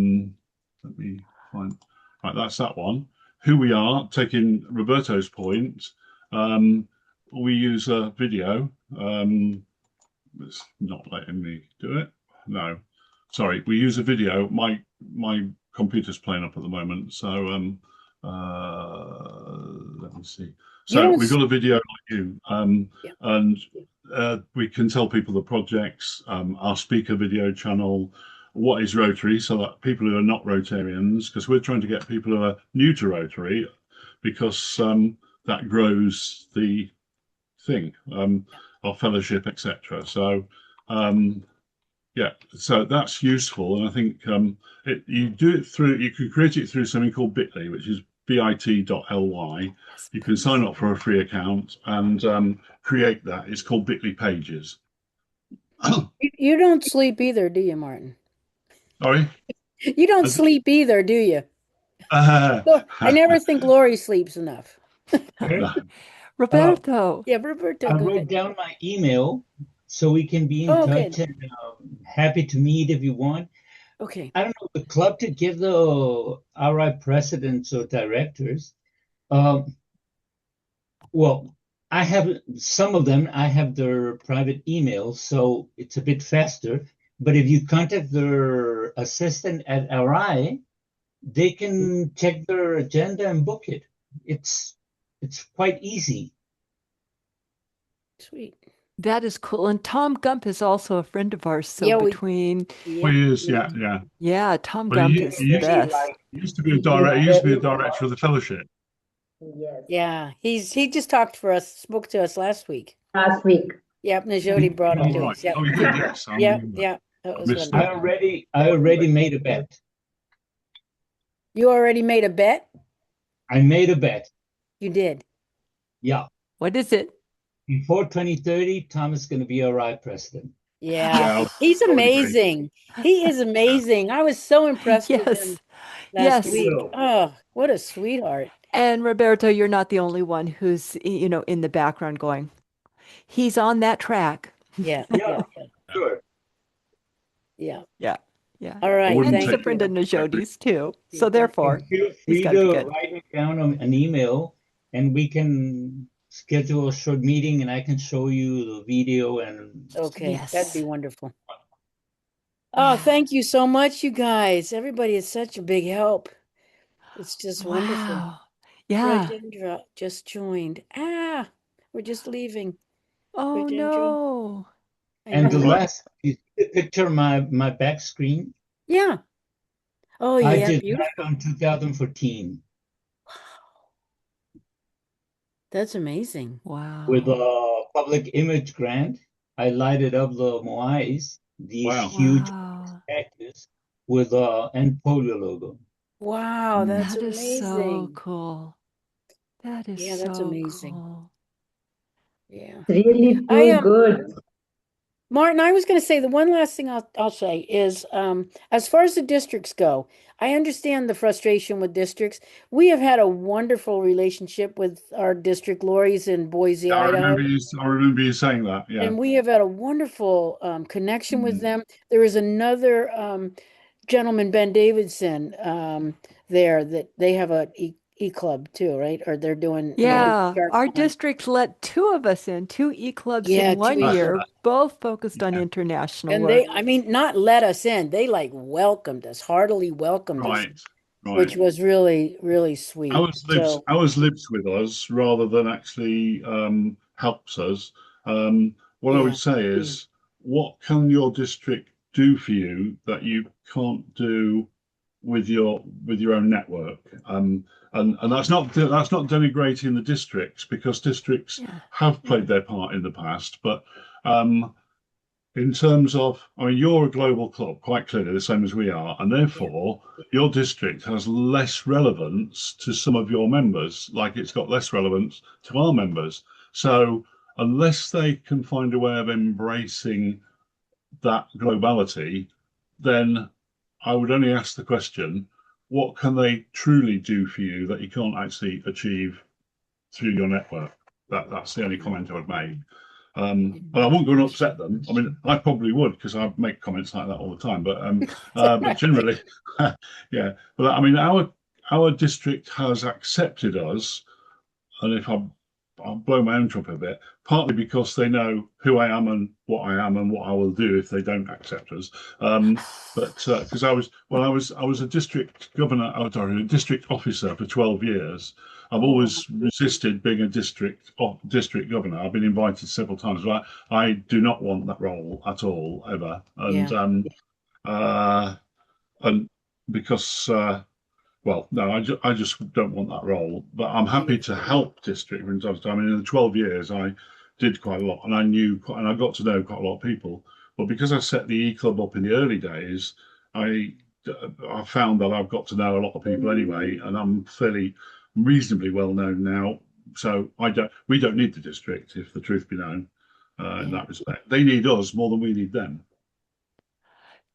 S3: me find. Right, that's that one. Who we are, taking Roberto's point. We use a video. It's not letting me do it. No, sorry. We use a video. My computer's playing up at the moment, so let me see. So we've got a video like you, and we can tell people the projects, our speaker video channel, what is Rotary, so that people who are not Rotarians, because we're trying to get people who are new to Rotary, because that grows the thing, our fellowship, etc. So yeah, so that's useful, and I think you can create it through something called Bitly, which is bit.ly. You can sign up for a free account and create that. It's called Bitly Pages.
S2: You don't sleep either, do you, Martin?
S3: Sorry?
S2: You don't sleep either, do you? I never think Lori sleeps enough.
S1: Roberto.
S2: Yeah, Roberto.
S13: I wrote down my email so we can be in touch, and happy to meet if you want.
S2: Okay.
S13: I don't know, the club to give the RI presidents or directors. Well, I have some of them, I have their private emails, so it's a bit faster. But if you contact their assistant at RI, they can check their agenda and book it. It's quite easy.
S2: Sweet.
S1: That is cool. And Tom Gump is also a friend of ours. So
S2: Yeah,
S1: between
S3: yeah.
S1: Tom
S3: But
S1: Gump is the best.
S3: He used to be a director. He used to be a director of the fellowship.
S2: Yeah, he just talked for us, spoke to us last week. Yep, Najodi brought him to us. Yep.
S3: Oh, you did, yes.
S2: Yeah. That was wonderful.
S13: I already made a bet.
S2: You already made a bet?
S13: I made a bet.
S2: You did?
S13: Yeah.
S1: What is it?
S13: Before 2030, Tom is going to be RI president.
S2: Yeah. He's amazing. He is amazing. I was so impressed with him last week. Oh, what a sweetheart.
S1: And Roberto, you're not the only one who's, in the background going, he's on that track.
S2: Yeah.
S13: Sure.
S2: Yeah.
S1: All
S2: right.
S1: And he's a friend of Najodi's too. So therefore,
S13: feel free to write me down an email, and we can schedule a short meeting, and I can show you the video. And
S2: okay, that'd be wonderful. Oh, thank you so much, you guys. Everybody is such a big help. It's just wonderful.
S1: Yeah.
S2: Rajendra just joined. We're just leaving.
S1: Oh
S2: Rajendra.
S1: no.
S13: And the last picture, my back screen.
S2: Yeah. Oh yeah.
S13: I did
S2: beautiful.
S13: that on 2014.
S2: That's amazing.
S1: Wow.
S13: With a public image grant, I lighted up the Moais, these huge cactus with and polio logo.
S2: Wow, that's
S1: that
S2: amazing.
S1: Is so cool. That is
S2: that's
S1: so
S2: amazing.
S1: cool.
S2: Yeah.
S14: Really feel good.
S2: Martin, I was going to say the one last thing I'll say is, as far as the districts go, I understand the frustration with districts. We have had a wonderful relationship with our district. Lori's in Boise, Idaho,
S3: I remember you saying that. Yeah.
S2: and we have had a wonderful connection with
S3: Mm.
S2: them. There is another gentleman, Ben Davidson, there that they have a e-club too, right? Or they're doing
S1: Yeah,
S2: sharp
S1: our
S2: fun.
S1: district let two of us in, two e-clubs
S2: Yeah,
S1: in
S2: two
S1: one
S2: e-clubs.
S1: year, both focused on
S3: Yeah.
S1: international
S2: And
S1: work.
S2: I mean, not let us in. They like welcomed us, heartily welcomed us,
S3: Right. Right.
S2: which was really, really sweet. So,
S3: Ours lives with us rather than actually helps us. What I
S2: yeah,
S3: would say is, what can your district do for you that you can't do with your own network? And that's not denigrating the districts, because districts
S1: Yeah.
S3: have played their part in the past, but in terms of, I mean, you're a global club, quite clearly, the same as we are, and therefore your district has less relevance to some of your members, like it's got less relevance to our members. So unless they can find a way of embracing that globality, then I would only ask the question, what can they truly do for you that you can't actually achieve through your network? That's the only comment I would make. But I won't go and upset them. I mean, I probably would, because I make comments like that all the time. But generally, yeah. But I mean, our district has accepted us, and if I'll blow my own trumpet a bit, partly because they know who I am and what I will do if they don't accept us. But because I was a district governor, a district officer for 12 years. I've always resisted being a district governor. I've been invited several times, but I do not want that role at all, ever. And because well, no, I just don't want that role. But I'm happy to help district from time to time. I mean, in the 12 years, I did quite a lot, and I got to know quite a lot of people. But because I set the E Club up in the early days, I I found that I've got to know a lot of people anyway, and I'm fairly reasonably well known now. So we don't need the district, if the truth be known, in that respect. They need us more than we need them.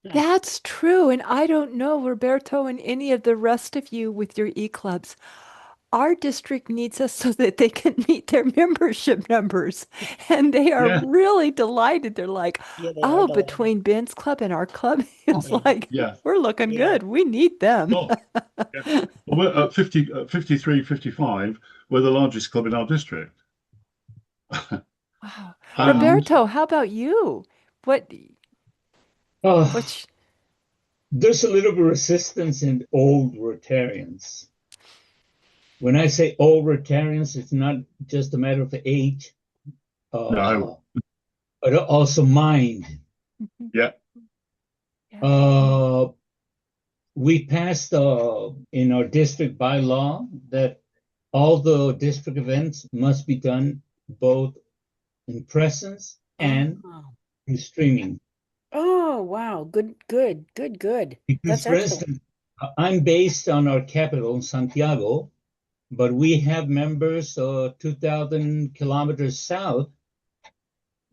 S1: That's true. And I don't know, Roberto, and any of the rest of you with your e-clubs. Our district needs us so that they can meet their membership numbers. And they are
S3: Yeah,
S1: really delighted. They're like,
S2: yeah, they are
S1: oh,
S2: delighted.
S1: between Ben's club and our club, it's
S2: Yeah.
S1: like,
S3: yeah.
S1: we're looking
S2: Yeah.
S1: good. We need them.
S3: Oh, yeah. Well, we're at 53, 55. We're the largest club in our district.
S1: Wow.
S3: And
S1: Roberto, how about you? What,
S13: Oh,
S1: which,
S13: there's a little bit of resistance in old Rotarians. When I say old Rotarians, it's not just a matter of age,
S3: no,
S13: but also mind.
S3: yeah,
S13: We passed in our district bylaw that all the district events must be done both in presence and in streaming.
S2: Oh, wow. Good.
S13: Because,
S2: That's
S13: for
S2: excellent.
S13: instance, I'm based on our capital, Santiago, but we have members 2,000 kilometers south.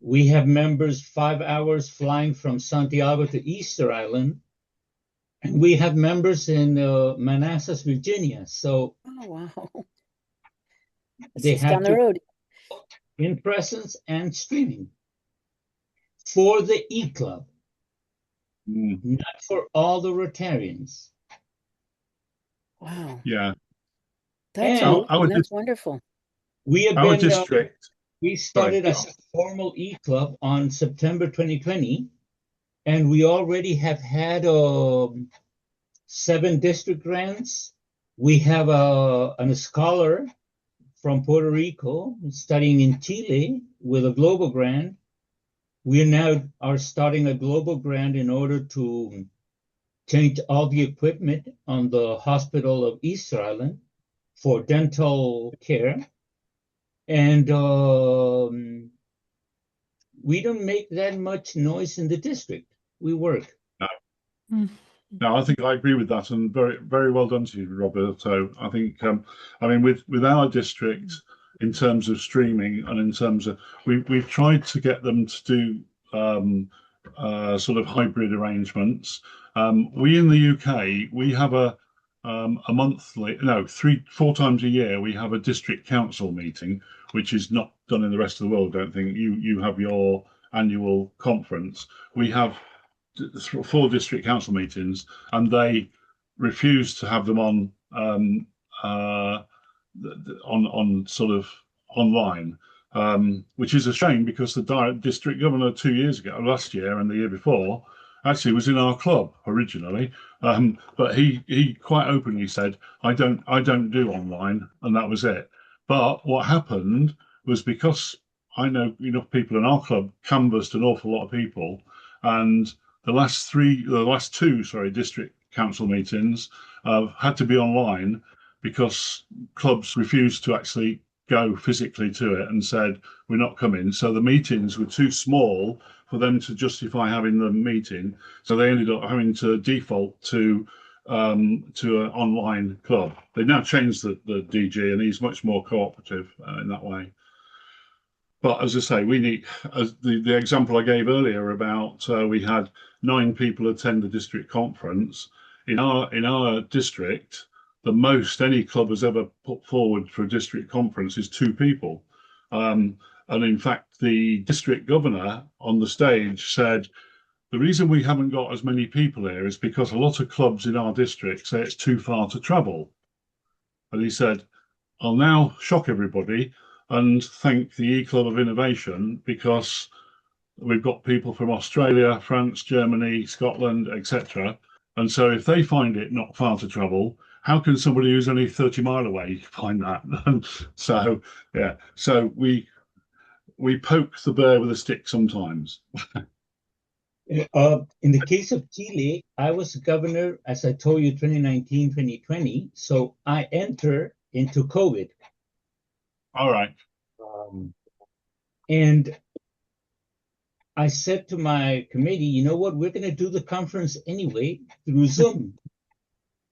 S13: We have members 5 hours flying from Santiago to Easter Island. And we have members in Manassas, Virginia. So
S2: Oh, wow. That's
S13: they
S2: just
S13: have
S2: down the
S13: to
S2: road.
S13: in presence and streaming for the E Club, not for all the Rotarians.
S2: Wow.
S3: yeah.
S2: That's
S13: And
S2: amazing. That's wonderful.
S13: we have
S3: Our
S13: been,
S3: district.
S13: we
S3: Sorry.
S13: started as a formal E Club on September 2020, and we already have had 7 district grants. We have a scholar from Puerto Rico studying in Chile with a global grant. We now are starting a global grant in order to change all the equipment on the hospital of Easter Island for dental care. And we don't make that much noise in the district. We work.
S3: No. No, I think I agree with that, and very, very well done to you, Roberto. I think, I mean, with our district, in terms of streaming and in terms of, we've tried to get them to do sort of hybrid arrangements. We in the UK, we have a monthly, no, 4 times a year, we have a district council meeting, which is not done in the rest of the world. I don't think you have your annual conference. We have 4 district council meetings, and they refuse to have them on sort of online, which is a shame because the district governor 2 years ago, last year and the year before, actually was in our club originally, but he quite openly said, I don't do online, and that was it. But what happened was, because I know enough people in our club canvassed an awful lot of people, and the last two, sorry, district council meetings had to be online because clubs refused to actually go physically to it and said, we're not coming. So the meetings were too small for them to justify having the meeting. So they ended up having to default to an online club. They now changed the DG, and he's much more cooperative in that way. But as I say, we need, as the example I gave earlier about we had 9 people attend the district conference. In our district, the most any club has ever put forward for a district conference is 2 people. And in fact, the district governor on the stage said, the reason we haven't got as many people here is because a lot of clubs in our district say it's too far to travel. And he said, I'll now shock everybody and thank the E-Club of Innovation, because we've got people from Australia, France, Germany, Scotland, etc. And so if they find it not far to travel, how can somebody who's only 30 miles away find that? So, yeah, so we poke the bear with a stick sometimes.
S13: In the case of Chile, I was governor, as I told you, 2019, 2020. So I entered into COVID.
S3: All right.
S13: And I said to my committee, you know what, we're going to do the conference anyway through Zoom.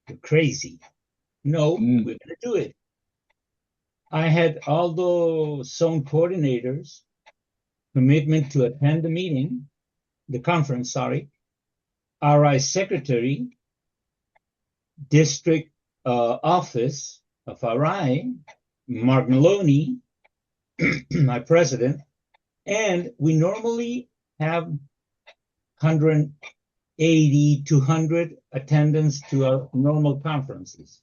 S13: You're crazy. No, we're going to do it. I had all the zone coordinators commitment to attend the meeting, the conference, sorry. RI secretary, district office of RI, Mark Maloney, my president, and we normally have 180, 200 attendance to our normal conferences.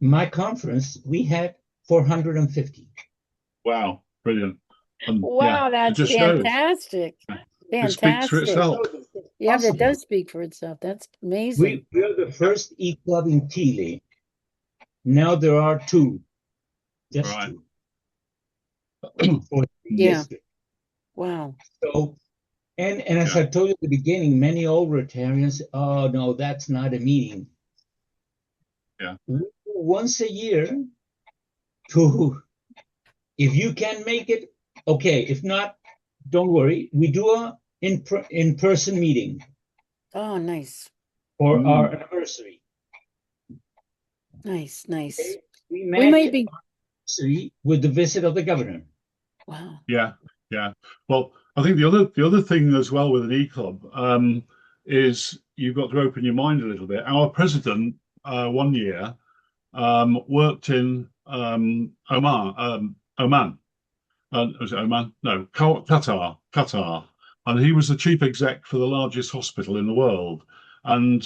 S13: My conference, we had 450.
S3: Wow, brilliant.
S2: Wow, that's fantastic.
S3: It speaks for itself.
S2: Yeah, that does speak for itself. That's amazing.
S13: We are the first e-club in Chile. Now there are 2. Just
S3: right.
S13: 2.
S2: Yeah. Wow.
S13: So, and as I told you at the beginning, many old Rotarians, oh no, that's not a meeting.
S3: Yeah.
S13: Once a year, if you can make it, okay. If not, don't worry. We do a in-person meeting.
S2: Oh, nice.
S13: For our anniversary.
S2: Nice, nice.
S13: Okay? We
S2: might be
S13: with the visit of the governor.
S2: Wow.
S3: Yeah, yeah. Well, I think the other thing as well with an E-Club is you've got to open your mind a little bit. Our president 1 year worked in Oman. Was it Oman? No, Qatar. And he was the chief exec for the largest hospital in the world. And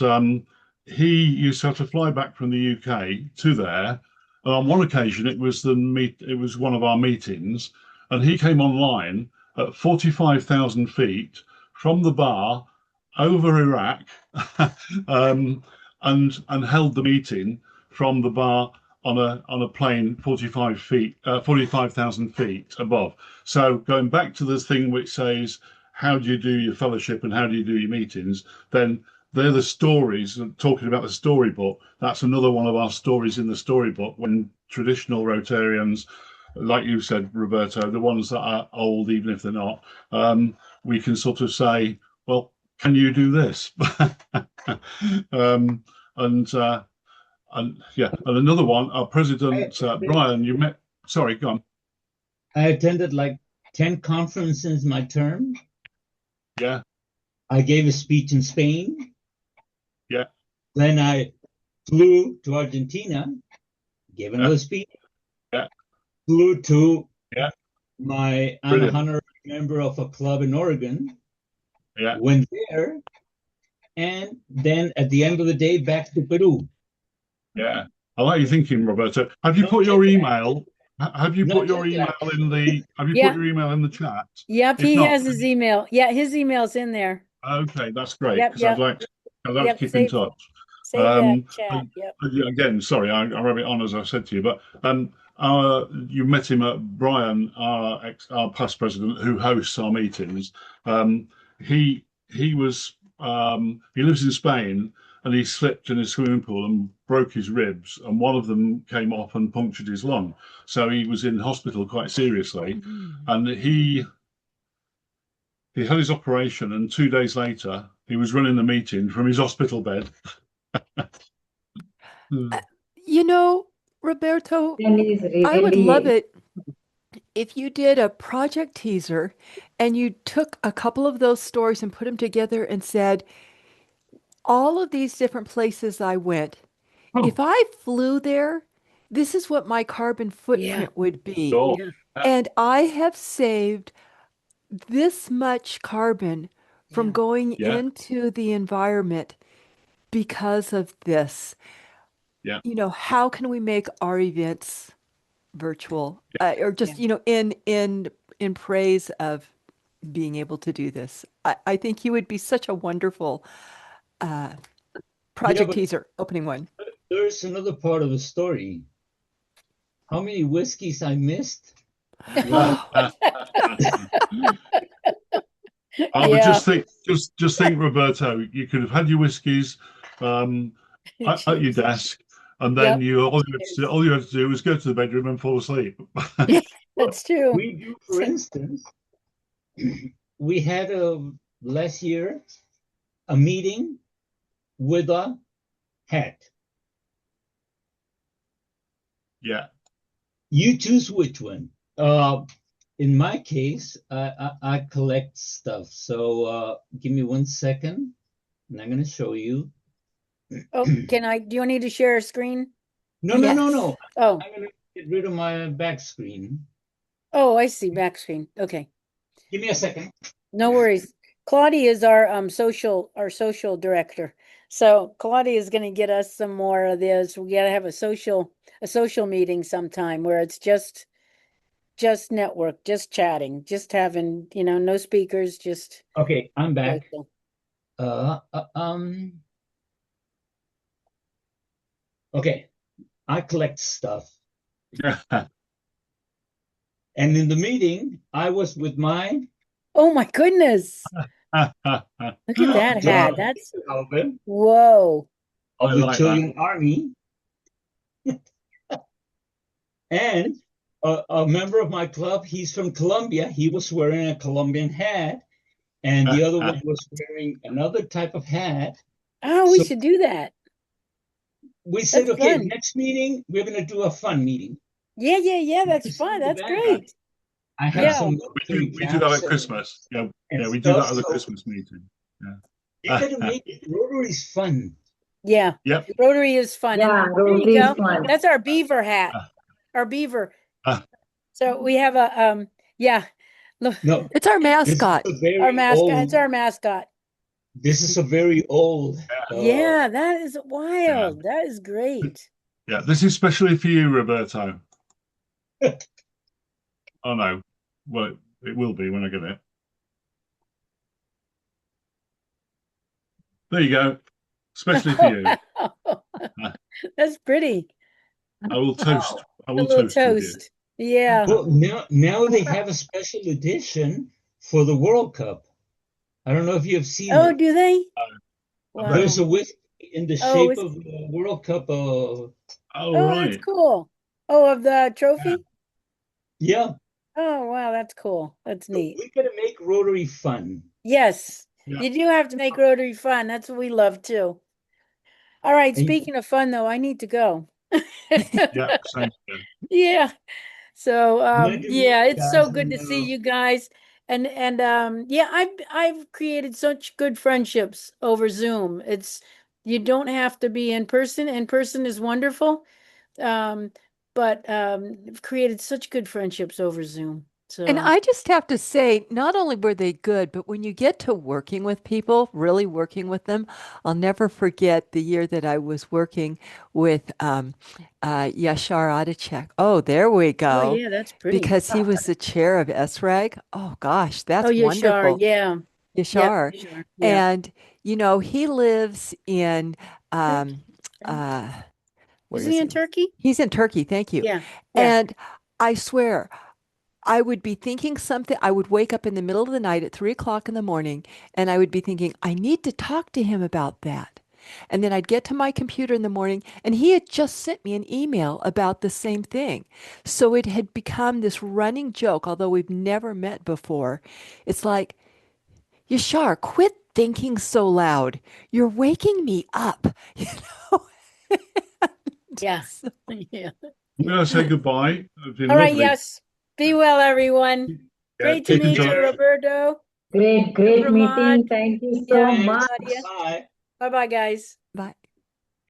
S3: he used to have to fly back from the UK to there. And on one occasion, it was one of our meetings, and he came online at 45,000 feet from the bar over Iraq, and held the meeting from the bar on a plane 45,000 feet above. So going back to the thing which says, how do you do your fellowship and how do you do your meetings? Then they're the stories. Talking about the storybook, that's another one of our stories in the storybook. When traditional Rotarians, like you said, Roberto, the ones that are old, even if they're not, we can sort of say, well, can you do this? And another one, our president, Brian, you met, sorry, go on.
S13: I attended like 10 conferences my term.
S3: Yeah.
S13: I gave a speech in Spain.
S3: Yeah.
S13: Then I flew to Argentina, gave another speech.
S3: Yeah.
S13: Flew to
S3: Yeah.
S13: I'm a
S3: Brilliant.
S13: honorary member of a club in Oregon.
S3: Yeah.
S13: Went there, and then at the end of the day, back to Peru.
S3: Yeah. I like you thinking, Roberto. Have you
S13: No
S3: put
S13: jet
S3: your
S13: lag.
S3: email? Have you
S13: No
S3: put your
S13: jet
S3: email
S13: lag.
S3: in the? Have you
S2: Yeah.
S3: put your email in the chat?
S2: Yep,
S3: If
S2: he
S3: not,
S2: has his email. Yeah, his email's in there.
S3: okay, that's great
S2: Yep,
S3: because
S2: yep.
S3: I'd like
S2: Yep,
S3: to keep in
S2: save
S3: touch.
S2: that chat. Yep.
S3: Again, sorry, I rub it on as I said to you, but you met him at Brian, our past president, who hosts our meetings. He was he lives in Spain, and he slipped in a swimming pool and broke his ribs, and one of them came off and punctured his lung. So he was in hospital quite seriously, and he had his operation, and 2 days later, he was running the meeting from his hospital bed.
S1: You know, Roberto,
S8: And is
S1: I would love
S8: really
S1: it if you did a project teaser and you took a couple of those stories and put them together and said, all of these different places I went, if I flew there, this is what my carbon footprint would be.
S3: Sure.
S2: Yeah.
S1: And I have saved this much carbon from
S2: Yeah.
S1: going
S3: Yeah.
S1: into the environment because of this.
S3: Yeah.
S1: You know, how can we make our events virtual or just,
S2: Yeah.
S1: you know, in praise of being able to do this? I think you would be such a wonderful
S13: Yeah,
S1: project
S13: but
S1: teaser, opening one.
S13: there's another part of the story. How many whiskeys I missed? Well,
S1: Oh,
S3: I would
S2: Yeah.
S3: just think, Roberto, you could have had your whiskies at your desk, and then
S2: Yep.
S3: all you had to do was go to the bedroom and fall asleep.
S2: That's true.
S13: we do, for instance, we had last year a meeting with a hat.
S3: Yeah.
S13: You choose which one. In my case, I collect stuff. So give me 1 second, and I'm going to show you.
S2: Oh, do you need to share a screen?
S13: No.
S2: Oh,
S13: I'm going to get rid of my back screen.
S2: oh, I see. Back screen. Okay.
S13: Give me a second.
S2: No worries. Claudia is our social director. So Claudia is going to get us some more of this. We got to have a social meeting sometime where it's just network, just chatting, just having, no speakers, just
S13: Okay, I'm back.
S2: social.
S13: Okay, I collect stuff. And in the meeting, I was with my
S2: Oh my goodness. Look at that hat. That's
S13: Alvin
S2: whoa.
S13: of
S3: I
S13: the
S3: like
S13: Chilean Army. And a member of my club, he's from Colombia. He was wearing a Colombian hat, and the other one was wearing another type of hat.
S2: Oh, we
S13: So
S2: should do that.
S13: we said,
S2: That's
S13: okay,
S2: fun.
S13: next meeting, we're going to do a fun meeting.
S2: Yeah. That's
S13: You see
S2: fun.
S13: the
S2: That's
S13: bad
S2: great.
S13: guys. I have
S2: Yeah.
S13: some
S3: we
S13: military
S3: do that
S13: caps
S3: at Christmas. Yeah,
S13: and
S3: we do that
S13: stuff.
S3: at the
S13: So
S3: Christmas meeting.
S13: you
S3: Yeah.
S13: got to make Rotary's fun.
S2: Yeah.
S3: Yep.
S2: Rotary is fun.
S8: yeah,
S2: And there you
S8: Rotary is
S2: go.
S8: fun.
S2: That's our beaver hat. Our beaver. So we have a yeah. Look,
S13: No,
S1: it's our
S13: this is
S1: mascot.
S13: a
S2: our
S13: very
S2: mascot. It's
S13: old.
S2: our mascot.
S13: This is a very old.
S2: Yeah, that is
S3: Yeah.
S2: wild. That is great.
S3: Yeah. This is especially for you, Roberto. Oh no. Well, it will be when I get it. There you go. Especially for you.
S2: That's pretty.
S3: I will toast. I
S2: A
S3: will
S2: little
S3: toast with you.
S2: toast. Yeah.
S13: Well, now they have a special edition for the World Cup. I don't know if you have seen
S2: Oh,
S13: it.
S2: do they?
S3: Wow.
S13: There's a whiskey in the shape
S2: it's
S13: of the World Cup.
S3: Oh,
S2: oh, that's
S3: right.
S2: cool. Oh, of the trophy?
S13: Yeah,
S2: Oh, wow, that's cool. That's neat.
S13: we gotta make Rotary fun.
S2: Yes,
S3: Yeah.
S2: you do have to make Rotary fun. That's what we love too. All right,
S13: And
S2: speaking of fun though, I need to go.
S3: Yeah. Same here.
S2: Yeah. So
S13: Glad to meet
S2: yeah,
S13: you
S2: it's so
S13: guys,
S2: good
S13: and
S2: to see you guys. And yeah, I've created such good friendships over Zoom. It's you don't have to be in person. In person is wonderful. Um, but I've created such good friendships over Zoom.
S1: And
S2: So
S1: I just have to say, not only were they good, but when you get to working with people, really working with them, I'll never forget the year that I was working with Yashar Adachek. Oh, there we
S2: oh
S1: go.
S2: yeah, that's pretty.
S1: Because he was the chair of SRAG. Oh gosh,
S2: Oh
S1: that's
S2: Yashar,
S1: wonderful.
S2: yeah. Yep,
S1: Yashar.
S2: Yashar, yeah.
S1: And, he lives in,
S2: Turkey.
S1: um,
S2: Right?
S1: uh, where
S2: Isn't
S1: is
S2: he in
S1: he?
S2: Turkey?
S1: He's in Turkey. Thank you.
S2: Yeah, yeah.
S1: And I swear, I would be thinking something. I would wake up in the middle of the night at 3 o'clock in the morning, and I would be thinking, I need to talk to him about that. And then I'd get to my computer in the morning, and he had just sent me an email about the same thing. So it had become this running joke, although we've never met before. It's like, Yashar, quit thinking so loud. You're waking me up. You know?
S2: Yeah.
S1: So-
S2: Yeah.
S3: I'm going to say goodbye. It's been
S2: All right,
S3: lovely.
S2: yes. Be well, everyone.
S3: Yeah,
S2: Great to
S3: keep in
S2: meet
S3: touch.
S2: you, Roberto.
S8: Great,
S2: And
S8: great
S2: Pramod.
S8: meeting. Thank you so
S2: Yeah,
S13: Thanks.
S8: much.
S2: Claudia.
S13: Bye.
S2: Bye-bye, guys.
S1: Bye.